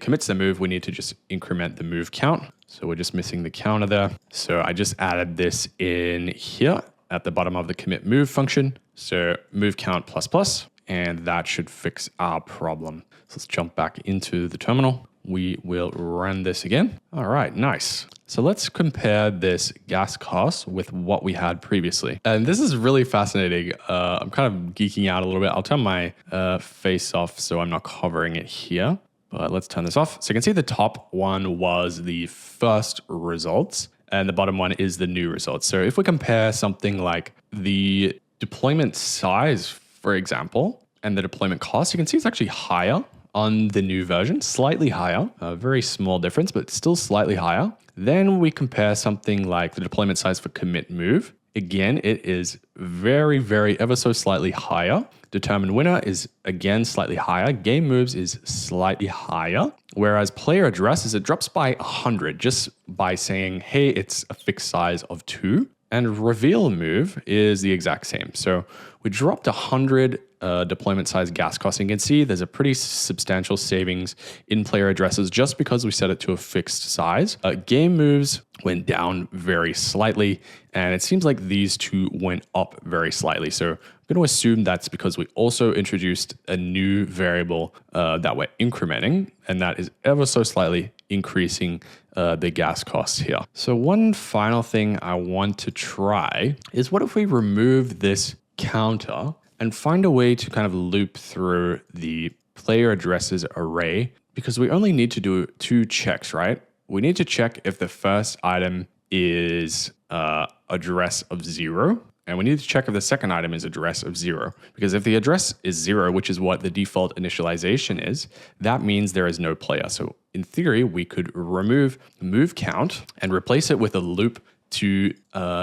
commits their move, we need to just increment the move count. So we're just missing the counter there. So I just added this in here at the bottom of the commit move function. So move count ++. And that should fix our problem. So let's jump back into the terminal. We will run this again. All right, nice. So let's compare this gas cost with what we had previously. And this is really fascinating. I'm kind of geeking out a little bit. I'll turn my face off so I'm not covering it here. But let's turn this off. So you can see the top one was the first results and the bottom one is the new results. So if we compare something like the deployment size, for example, and the deployment cost, you can see it's actually higher on the new version, slightly higher, a very small difference, but still slightly higher. Then we compare something like the deployment size for commit move. Again, it is very, very ever so slightly higher. Determine winner is again slightly higher. Game moves is slightly higher. Whereas player addresses, it drops by 100 just by saying, hey, it's a fixed size of 2. And reveal move is the exact same. So we dropped 100 deployment size gas cost. And you can see there's a pretty substantial savings in player addresses just because we set it to a fixed size. Game moves went down very slightly. And it seems like these two went up very slightly. So I'm going to assume that's because we also introduced a new variable that we're incrementing. And that is ever so slightly increasing the gas costs here. So one final thing I want to try is what if we remove this counter and find a way to kind of loop through the player addresses array, because we only need to do 2 checks, right? We need to check if the first item is address of 0. And we need to check if the second item is address of 0. Because if the address is 0, which is what the default initialization is, that means there is no player. So in theory, we could remove move count and replace it with a loop to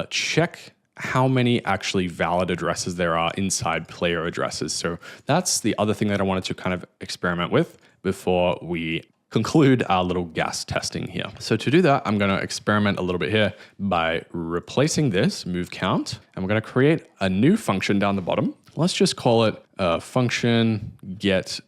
check how many actually valid addresses there are inside player addresses. So that's the other thing that I wanted to kind of experiment with before we conclude our little gas testing here. So to do that, I'm going to experiment a little bit here by replacing this move count. And we're going to create a new function down the bottom. Let's just call it function get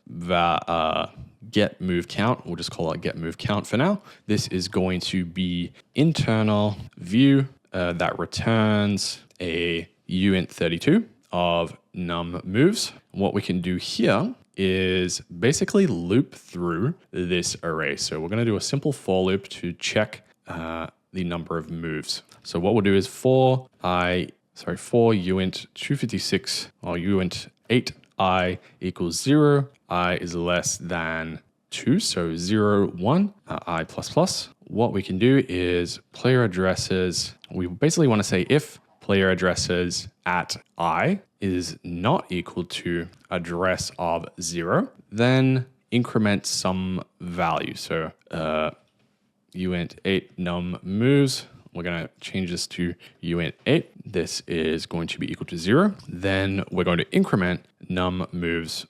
move count. We'll just call it get move count for now. This is going to be internal view that returns a uint32 of num moves. What we can do here is basically loop through this array. So we're going to do a simple for loop to check the number of moves. So what we'll do is for uint 256 or uint 8I equals 0, I is less than 2, so 0, 1, I plus plus. What we can do is player addresses. We basically want to say if player addresses at I is not equal to address of 0, then increment some value. So uint 8 num moves. We're going to change this to uint 8. This is going to be equal to 0. Then we're going to increment num moves,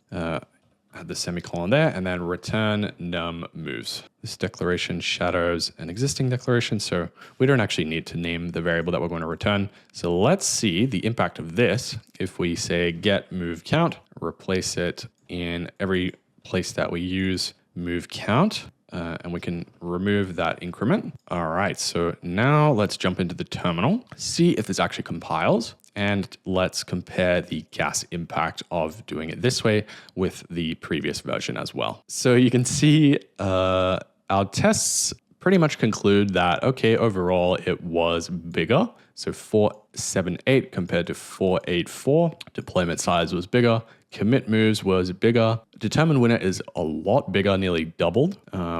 add the semicolon there, and then return num moves. This declaration shadows an existing declaration, so we don't actually need to name the variable that we're going to return. So let's see the impact of this. If we say get move count, replace it in every place that we use move count, and we can remove that increment. All right, so now let's jump into the terminal, see if this actually compiles. And let's compare the gas impact of doing it this way with the previous version as well. So you can see our tests pretty much conclude that, okay, overall it was bigger. So 478 compared to 484. Deployment size was bigger. Commit moves was bigger. Determined winner is a lot bigger, nearly doubled,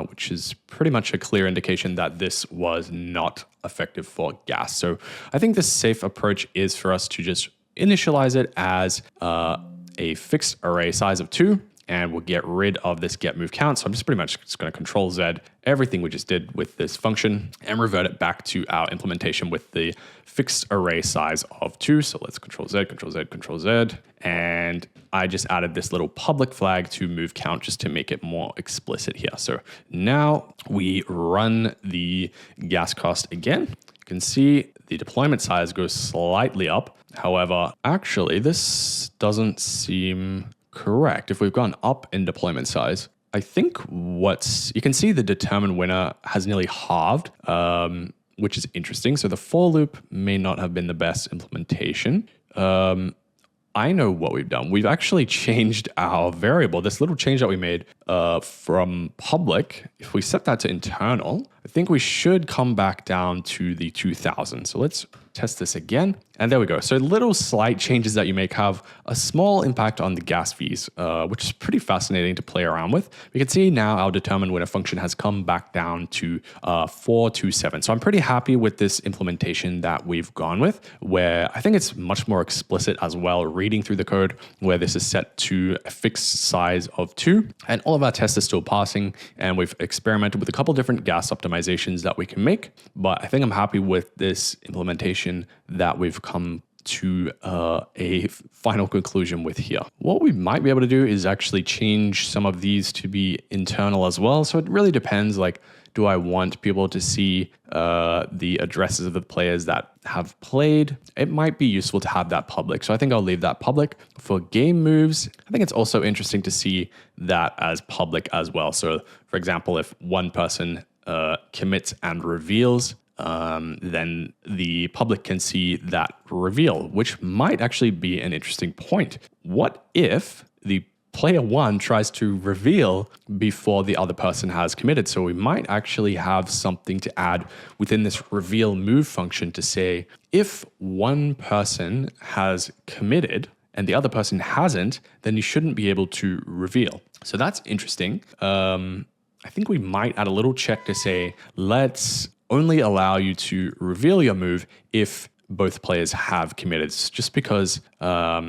which is pretty much a clear indication that this was not effective for gas. So I think the safe approach is for us to just initialize it as a fixed array size of 2. And we'll get rid of this get move count. So I'm just pretty much just going to Control Z everything we just did with this function and revert it back to our implementation with the fixed array size of 2. So let's Control Z, Control Z, Control Z. And I just added this little public flag to move count just to make it more explicit here. So now we run the gas cost again. You can see the deployment size goes slightly up. However, actually, this doesn't seem correct. If we've gone up in deployment size, I think you can see the determined winner has nearly halved, which is interesting. So the for loop may not have been the best implementation. I know what we've done. We've actually changed our variable. This little change that we made from public, if we set that to internal, I think we should come back down to the 2000. So let's test this again. And there we go. So little slight changes that you make have a small impact on the gas fees, which is pretty fascinating to play around with. We can see now our determined winner function has come back down to 427. So I'm pretty happy with this implementation that we've gone with, where I think it's much more explicit as well, reading through the code, where this is set to a fixed size of 2. And all of our tests are still passing. And we've experimented with a couple different gas optimizations that we can make. But I think I'm happy with this implementation that we've come to a final conclusion with here. What we might be able to do is actually change some of these to be internal as well. So it really depends, like, do I want people to see the addresses of the players that have played? It might be useful to have that public. So I think I'll leave that public. For game moves, I think it's also interesting to see that as public as well. So for example, if one person commits and reveals, then the public can see that reveal, which might actually be an interesting point. What if the player 1 tries to reveal before the other person has committed? So we might actually have something to add within this reveal move function to say, if one person has committed and the other person hasn't, then you shouldn't be able to reveal. So that's interesting. I think we might add a little check to say, let's only allow you to reveal your move if both players have committed, just because, I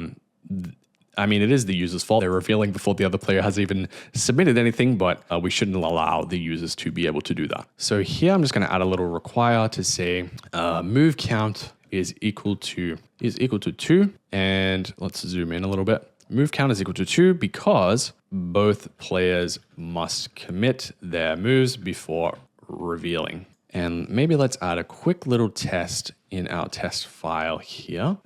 mean, it is the user's fault. They're revealing before the other player has even submitted anything, but we shouldn't allow the users to be able to do that. So here I'm just going to add a little require to say move count is equal to 2. And let's zoom in a little bit. Move count is equal to 2 because both players must commit their moves before revealing. And maybe let's add a quick little test in our test file here.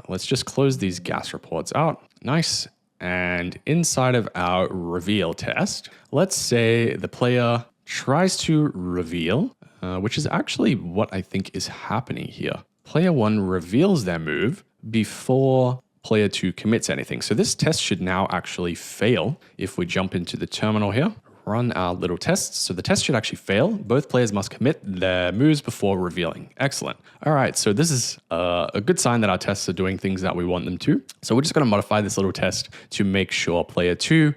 Let's just close these gas reports out. Nice. And inside of our reveal test, let's say the player tries to reveal, which is actually what I think is happening here. Player 1 reveals their move before player 2 commits anything. So this test should now actually fail if we jump into the terminal here. Run our little tests. So the test should actually fail. Both players must commit their moves before revealing. Excellent. All right, so this is a good sign that our tests are doing things that we want them to. So we're just going to modify this little test to make sure player 2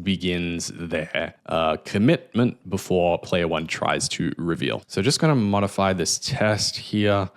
begins their commitment before player 1 tries to reveal. So just going to modify this test here,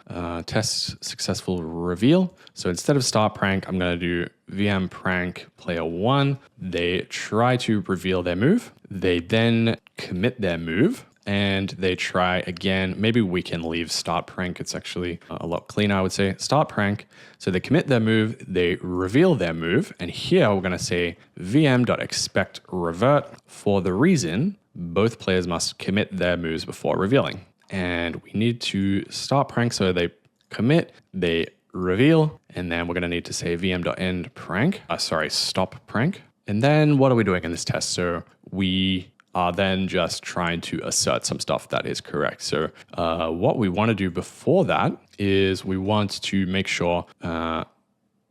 test successful reveal. So instead of start prank, I'm going to do VM prank player 1. They try to reveal their move. They then commit their move and they try again. Maybe we can leave start prank. It's actually a lot cleaner, I would say. Start prank. So they commit their move, they reveal their move. And here we're going to say vm.expect revert for the reason both players must commit their moves before revealing. And we need to start prank. So they commit, they reveal, and then we're going to need to say vm.end prank. Stop prank. And then what are we doing in this test? So we are then just trying to assert some stuff that is correct. So what we want to do before that is we want to make sure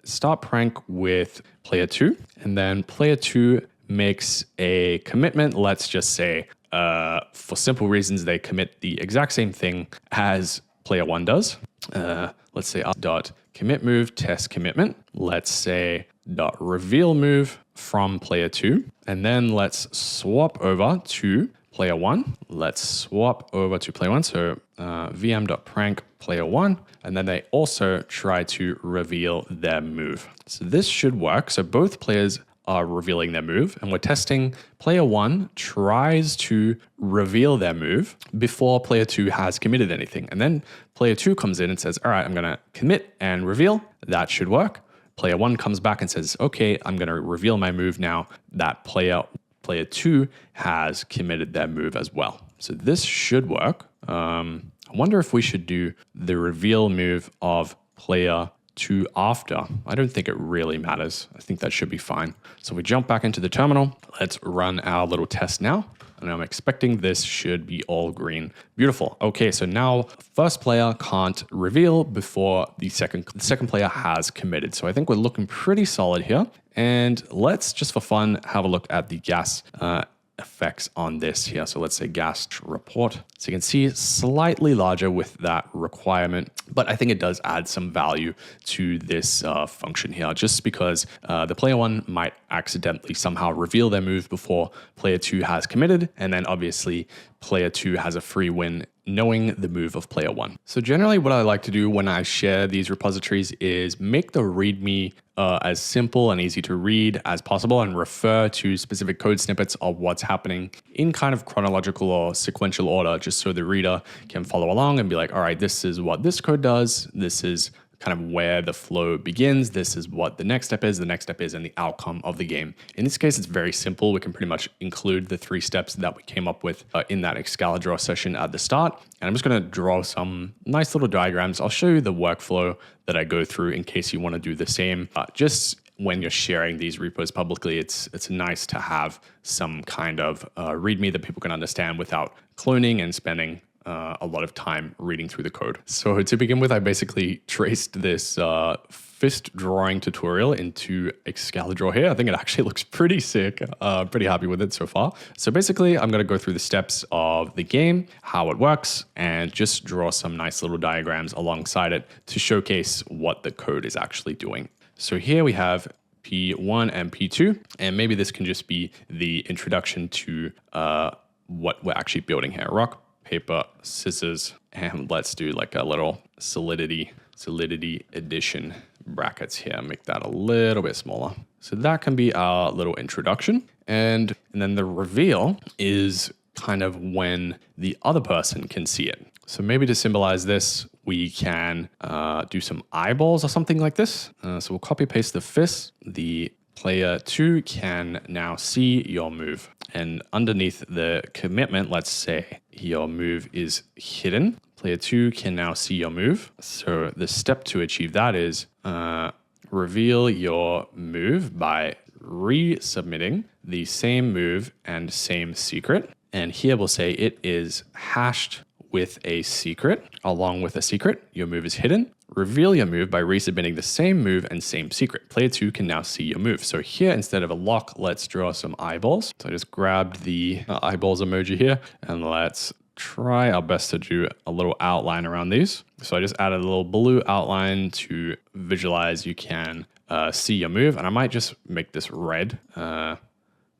start prank with player 2, and then player 2 makes a commitment. Let's just say for simple reasons, they commit the exact same thing as player 1 does. Let's say dot commit move test commitment. Let's say dot reveal move from player 2. And then let's swap over to player 1. Let's swap over to player 1. So vm.prank player 1. And then they also try to reveal their move. So this should work. So both players are revealing their move, and we're testing player 1 tries to reveal their move before player 2 has committed anything. And then player 2 comes in and says, all right, I'm going to commit and reveal. That should work. Player 1 comes back and says, okay, I'm going to reveal my move now. That player 2 has committed their move as well. So this should work. I wonder if we should do the reveal move of player 2 after. I don't think it really matters. I think that should be fine. So we jump back into the terminal. Let's run our little test now. And I'm expecting this should be all green. Beautiful. Okay, so now first player can't reveal before the second player has committed. So I think we're looking pretty solid here. And let's just for fun have a look at the gas effects on this here. So let's say gas report. So you can see slightly larger with that requirement, but I think it does add some value to this function here, just because the player 1 might accidentally somehow reveal their move before player 2 has committed. And then obviously player 2 has a free win knowing the move of player 1. So generally what I like to do when I share these repositories is make the README as simple and easy to read as possible and refer to specific code snippets of what's happening in kind of chronological or sequential order, just so the reader can follow along and be like, all right, this is what this code does. This is kind of where the flow begins. This is what the next step is, and the outcome of the game. In this case, it's very simple. We can pretty much include the 3 steps that we came up with in that Excalidraw session at the start. And I'm just going to draw some nice little diagrams. I'll show you the workflow that I go through in case you want to do the same. Just when you're sharing these repos publicly, it's nice to have some kind of README that people can understand without cloning and spending a lot of time reading through the code. So to begin with, I basically traced this fist drawing tutorial into Excalidraw here. I think it actually looks pretty sick. Pretty happy with it so far. So basically, I'm going to go through the steps of the game, how it works, and just draw some nice little diagrams alongside it to showcase what the code is actually doing. So here we have P1 and P2, and maybe this can just be the introduction to what we're actually building here. Rock, paper, scissors, and let's do like a little Solidity edition brackets here. Make that a little bit smaller. So that can be our little introduction. And then the reveal is kind of when the other person can see it. So maybe to symbolize this, we can do some eyeballs or something like this. So we'll copy paste the fist. The player 2 can now see your move. And underneath the commitment, let's say your move is hidden. Player 2 can now see your move. So the step to achieve that is reveal your move by resubmitting the same move and same secret. And here we'll say it is hashed with a secret. Along with a secret, your move is hidden. Reveal your move by resubmitting the same move and same secret. Player 2 can now see your move. So here, instead of a lock, let's draw some eyeballs. So I just grabbed the eyeballs emoji here, and let's try our best to do a little outline around these. So I just added a little blue outline to visualize you can see your move. And I might just make this red,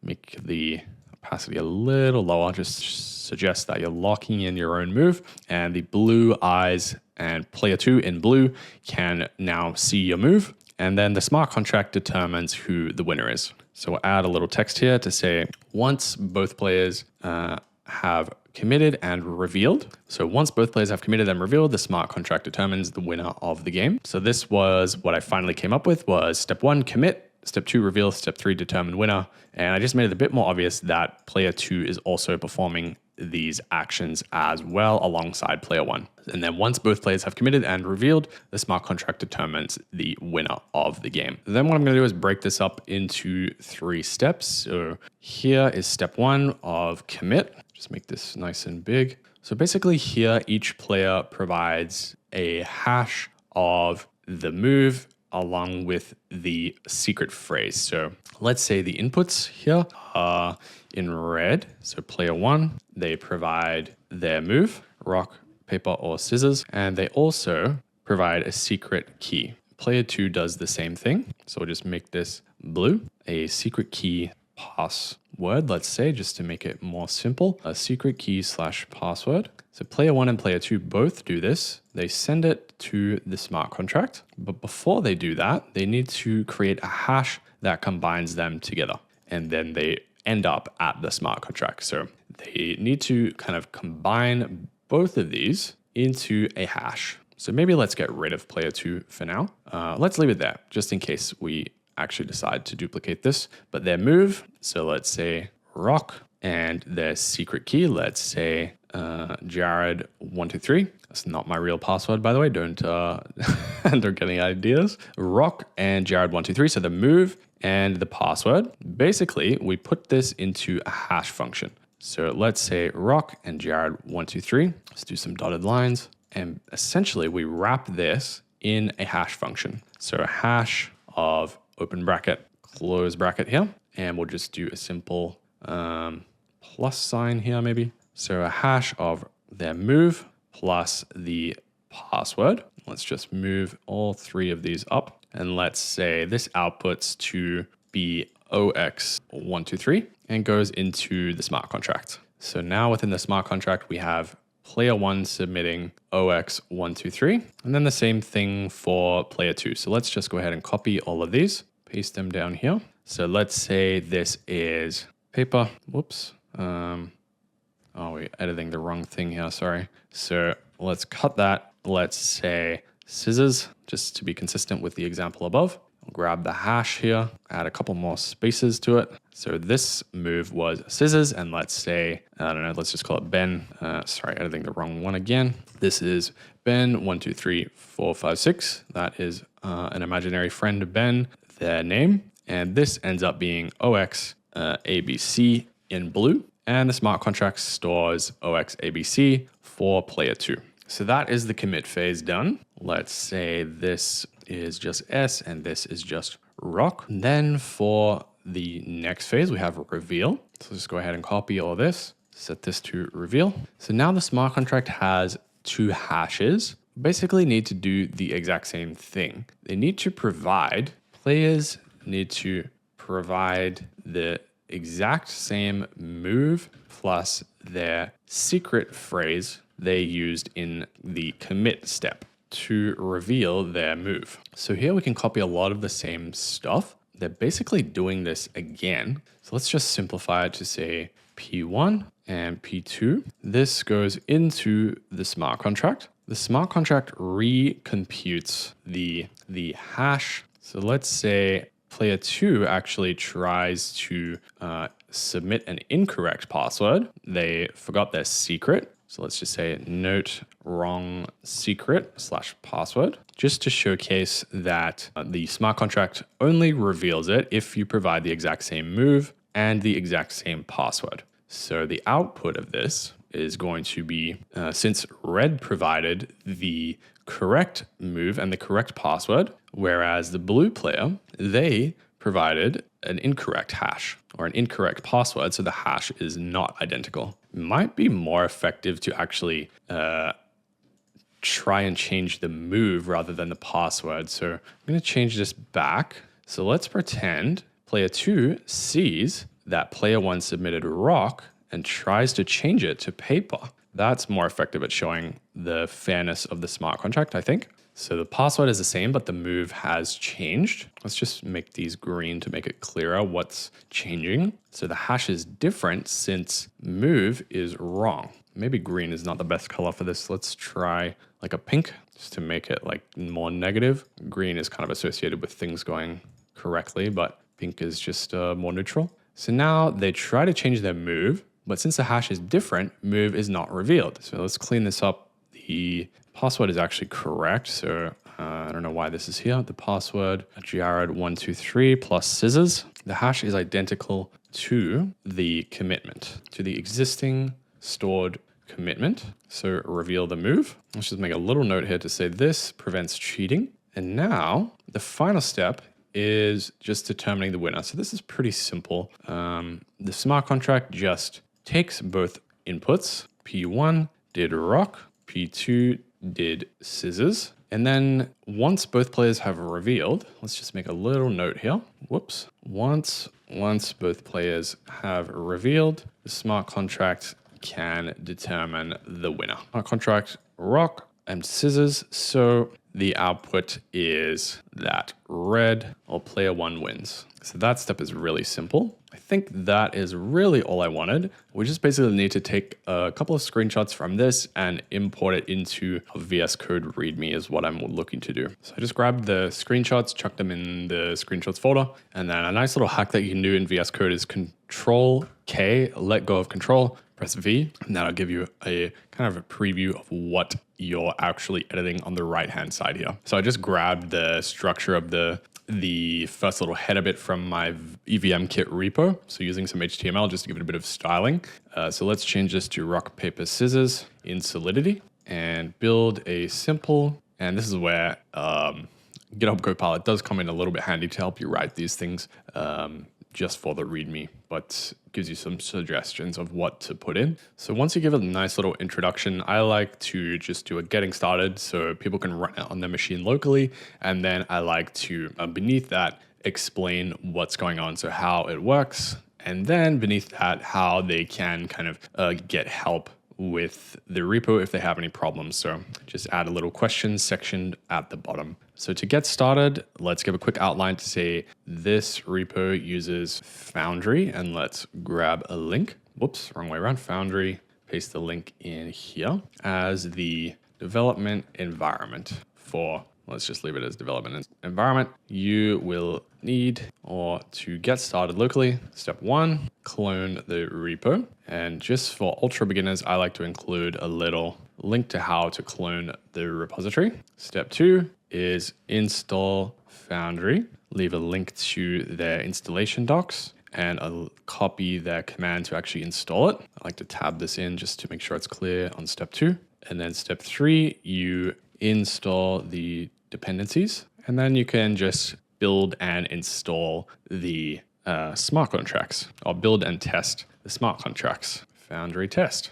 make the opacity a little lower, just suggest that you're locking in your own move, and the blue eyes and player 2 in blue can now see your move. And then the smart contract determines who the winner is. So we'll add a little text here to say, once both players have committed and revealed. So once both players have committed and revealed, the smart contract determines the winner of the game. So this was what I finally came up with, was step 1, commit. Step 2, reveal. Step 3, determine winner. And I just made it a bit more obvious that player 2 is also performing these actions as well alongside player 1. And then once both players have committed and revealed, the smart contract determines the winner of the game. Then what I'm going to do is break this up into 3 steps. So here is step 1 of commit. Just make this nice and big. So basically here, each player provides a hash of the move along with the secret phrase. So let's say the inputs here are in red. So player one, they provide their move, rock, paper, or scissors, and they also provide a secret key. Player two does the same thing. So we'll just make this blue, a secret key password, let's say, just to make it more simple, a secret key / password. So player one and player two both do this. They send it to the smart contract, but before they do that, they need to create a hash that combines them together. And then they end up at the smart contract. So they need to kind of combine both of these into a hash. So maybe let's get rid of player two for now. Let's leave it there just in case we actually decide to duplicate this. But their move, so let's say rock, and their secret key, let's say Jared123. That's not my real password, by the way. Don't get any ideas. Rock and Jared123. So the move and the password. Basically, we put this into a hash function. So let's say rock and Jared123. Let's do some dotted lines. And essentially, we wrap this in a hash function. So a hash of open bracket, close bracket here. And we'll just do a simple plus sign here maybe. So a hash of their move plus the password. Let's just move all three of these up. And let's say this outputs to be OX123 and goes into the smart contract. So now within the smart contract, we have player one submitting OX123, and then the same thing for player two. So let's just go ahead and copy all of these, paste them down here. So let's say this is paper. Whoops. Oh, we're editing the wrong thing here. Sorry. So let's cut that. Let's say scissors, just to be consistent with the example above. I'll grab the hash here, add a couple more spaces to it. So this move was scissors, and let's say, I don't know, let's just call it Ben. Sorry, editing the wrong one again. This is Ben 1, 2, 3, 4, 5, 6. That is an imaginary friend, Ben, their name. And this ends up being OX ABC in blue. And the smart contract stores OX ABC for player two. So that is the commit phase done. Let's say this is just S and this is just rock. And then for the next phase, we have reveal. So just go ahead and copy all this, set this to reveal. So now the smart contract has two hashes. Basically need to do the exact same thing. They need to provide, players need to provide the exact same move plus their secret phrase they used in the commit step to reveal their move. So here we can copy a lot of the same stuff. They're basically doing this again. So let's just simplify it to say P1 and P2. This goes into the smart contract. The smart contract recomputes the hash. So let's say player two actually tries to submit an incorrect password. They forgot their secret. So let's just say note wrong secret / password, just to showcase that the smart contract only reveals it if you provide the exact same move and the exact same password. So the output of this is going to be, since red provided the correct move and the correct password, whereas the blue player, they provided an incorrect hash or an incorrect password, so the hash is not identical. It might be more effective to actually try and change the move rather than the password. So I'm going to change this back. So let's pretend player two sees that player one submitted rock and tries to change it to paper. That's more effective at showing the fairness of the smart contract, I think. So the password is the same, but the move has changed. Let's just make these green to make it clearer what's changing. So the hash is different since move is wrong. Maybe green is not the best color for this. Let's try like a pink just to make it like more negative. Green is kind of associated with things going correctly, but pink is just more neutral. So now they try to change their move, but since the hash is different, move is not revealed. So let's clean this up. The password is actually correct. So I don't know why this is here. The password, Jared123 plus scissors. The hash is identical to the commitment, to the existing stored commitment. So reveal the move. Let's just make a little note here to say this prevents cheating. And now the final step is just determining the winner. So this is pretty simple. The smart contract just takes both inputs. P1 did rock, P2 did scissors. And then once both players have revealed, let's just make a little note here. Whoops. Once both players have revealed, the smart contract can determine the winner. Smart contract, rock and scissors. So the output is that red or player one wins. So that step is really simple. I think that is really all I wanted. We just basically need to take a couple of screenshots from this and import it into a VS Code README is what I'm looking to do. So I just grabbed the screenshots, chucked them in the screenshots folder. And then a nice little hack that you can do in VS Code is Control K, let go of Control, press V, and that'll give you a kind of a preview of what you're actually editing on the right-hand side here. So I just grabbed the structure of the first little header bit from my EVM kit repo. So using some HTML just to give it a bit of styling. So let's change this to rock, paper, scissors in Solidity and build a simple, and this is where GitHub Copilot does come in a little bit handy to help you write these things just for the README, but gives you some suggestions of what to put in. So once you give it a nice little introduction, I like to just do a getting started so people can run it on their machine locally. And then I like to, beneath that, explain what's going on, so how it works. And then beneath that, how they can kind of get help with the repo if they have any problems. So just add a little questions section at the bottom. So to get started, let's give a quick outline to say this repo uses Foundry, and let's grab a link. Whoops, wrong way around. Foundry, paste the link in here as the development environment for, let's just leave it as development environment. You will need, or to get started locally, step 1, clone the repo. And just for ultra beginners, I like to include a little link to how to clone the repository. Step 2 is install Foundry. Leave a link to their installation docs and I'll copy their command to actually install it. I like to tab this in just to make sure it's clear on step 2. And then step 3, you install the dependencies, and then you can just build and install the smart contracts, or build and test the smart contracts. Foundry test.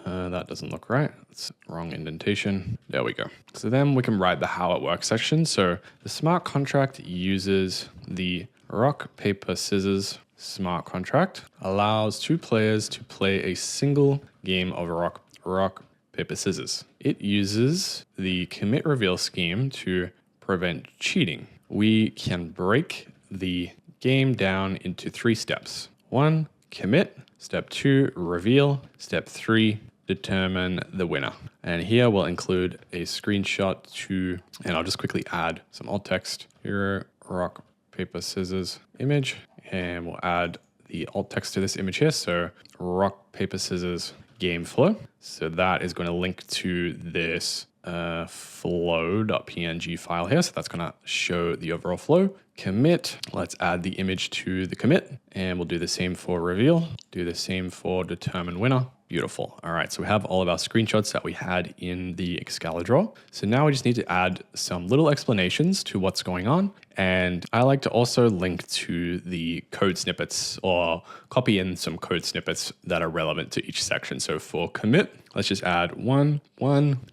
That doesn't look right. It's wrong indentation. There we go. So then we can write the how it works section. So the smart contract uses the rock, paper, scissors smart contract, allows 2 players to play a single game of rock, paper, scissors. It uses the commit reveal scheme to prevent cheating. We can break the game down into 3 steps. 1, commit. Step 2, reveal. Step 3, determine the winner. And here we'll include a screenshot to, and I'll just quickly add some alt text. Here, rock, paper, scissors image. And we'll add the alt text to this image here. So rock, paper, scissors game flow. So that is going to link to this flow.png file here. So that's going to show the overall flow. Commit. Let's add the image to the commit, and we'll do the same for reveal. Do the same for determine winner. Beautiful. All right, so we have all of our screenshots that we had in the Excalibur draw. So now we just need to add some little explanations to what's going on. And I like to also link to the code snippets, or copy in some code snippets that are relevant to each section. So for commit, let's just add one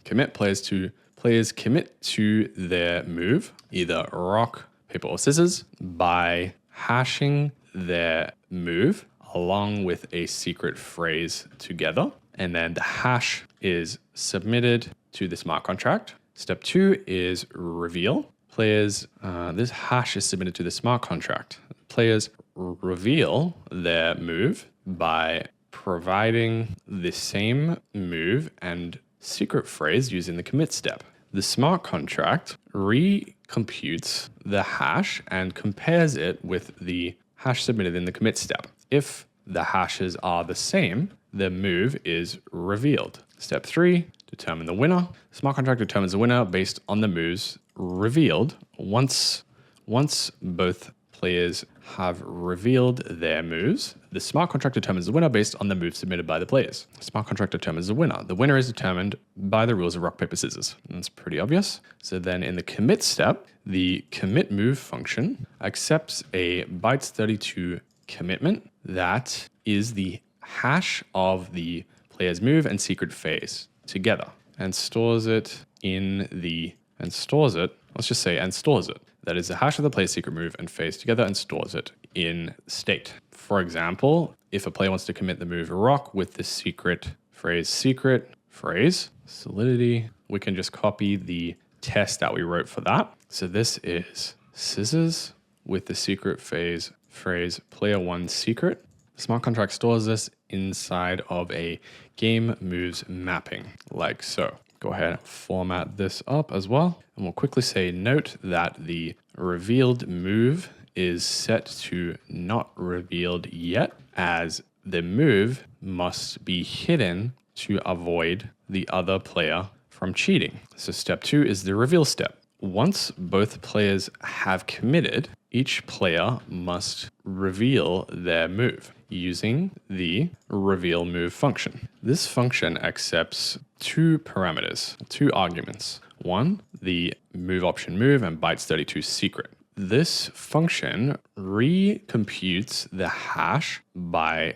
commit players commit to their move, either rock, paper, or scissors, by hashing their move along with a secret phrase together. And then the hash is submitted to the smart contract. Step 2 is reveal. Players, this hash is submitted to the smart contract. Players reveal their move by providing the same move and secret phrase using the commit step. The smart contract recomputes the hash and compares it with the hash submitted in the commit step. If the hashes are the same, the move is revealed. Step 3, determine the winner. Smart contract determines the winner based on the moves revealed. Once both players have revealed their moves, the smart contract determines the winner based on the move submitted by the players. Smart contract determines the winner. The winner is determined by the rules of rock, paper, scissors. That's pretty obvious. So then in the commit step, the commit move function accepts a bytes32 commitment that is the hash of the player's move and secret phase together and stores it That is the hash of the player's secret move and phase together and stores it in state. For example, if a player wants to commit the move rock with the secret phrase, Solidity, we can just copy the test that we wrote for that. So this is scissors with the secret phase, phrase, player one secret. Smart contract stores this inside of a game moves mapping, like so. Go ahead and format this up as well. And we'll quickly say, note that the revealed move is set to not revealed yet, as the move must be hidden to avoid the other player from cheating. So step 2 is the reveal step. Once both players have committed, each player must reveal their move using the reveal move function. This function accepts two parameters, two arguments. One, the move option move and bytes32 secret. This function recomputes the hash by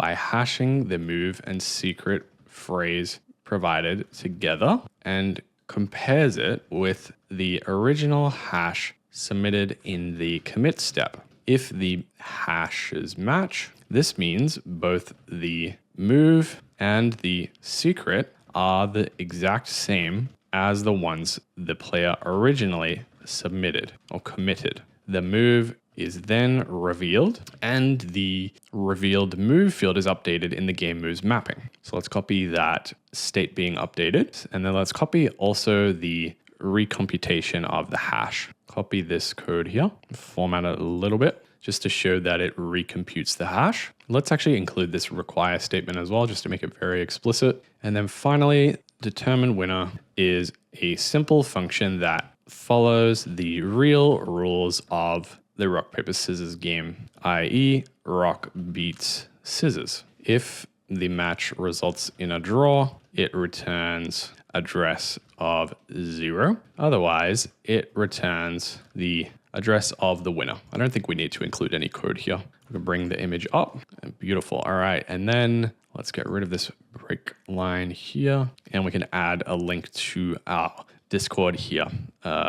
hashing the move and secret phrase provided together and compares it with the original hash submitted in the commit step. If the hashes match, this means both the move and the secret are the exact same as the ones the player originally submitted or committed. The move is then revealed and the revealed move field is updated in the game moves mapping. So let's copy that state being updated, and then let's copy also the recomputation of the hash. Copy this code here, format it a little bit just to show that it recomputes the hash. Let's actually include this require statement as well, just to make it very explicit. And then finally, determine winner is a simple function that follows the real rules of the rock, paper, scissors game, i.e. rock beats scissors. If the match results in a draw, it returns address of 0. Otherwise, it returns the address of the winner. I don't think we need to include any code here. We can bring the image up. Beautiful. All right. And then let's get rid of this break line here. And we can add a link to our Discord here,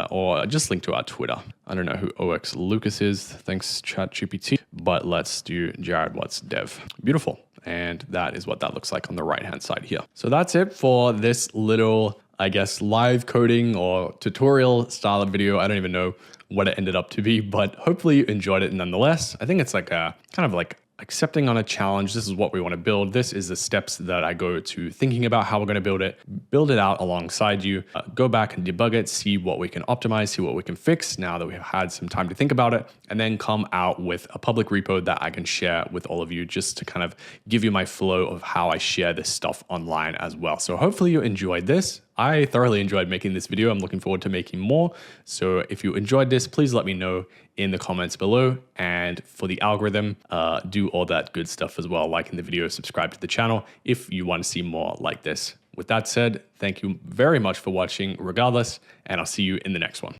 or just link to our Twitter. I don't know who OX Lucas is. Thanks, ChatGPT. But let's do Jared Watts Dev. Beautiful. And that is what that looks like on the right-hand side here. So that's it for this little, I guess, live coding or tutorial style of video. I don't even know what it ended up to be, but hopefully you enjoyed it nonetheless. I think it's like a kind of like accepting on a challenge. This is what we want to build. This is the steps that I go to thinking about how we're going to build it out alongside you, go back and debug it, see what we can optimize, see what we can fix now that we've had some time to think about it, and then come out with a public repo that I can share with all of you just to kind of give you my flow of how I share this stuff online as well. So hopefully you enjoyed this. I thoroughly enjoyed making this video. I'm looking forward to making more. So if you enjoyed this, please let me know in the comments below. And for the algorithm, do all that good stuff as well. Liking the video, subscribe to the channel if you want to see more like this. With that said, thank you very much for watching regardless, and I'll see you in the next one.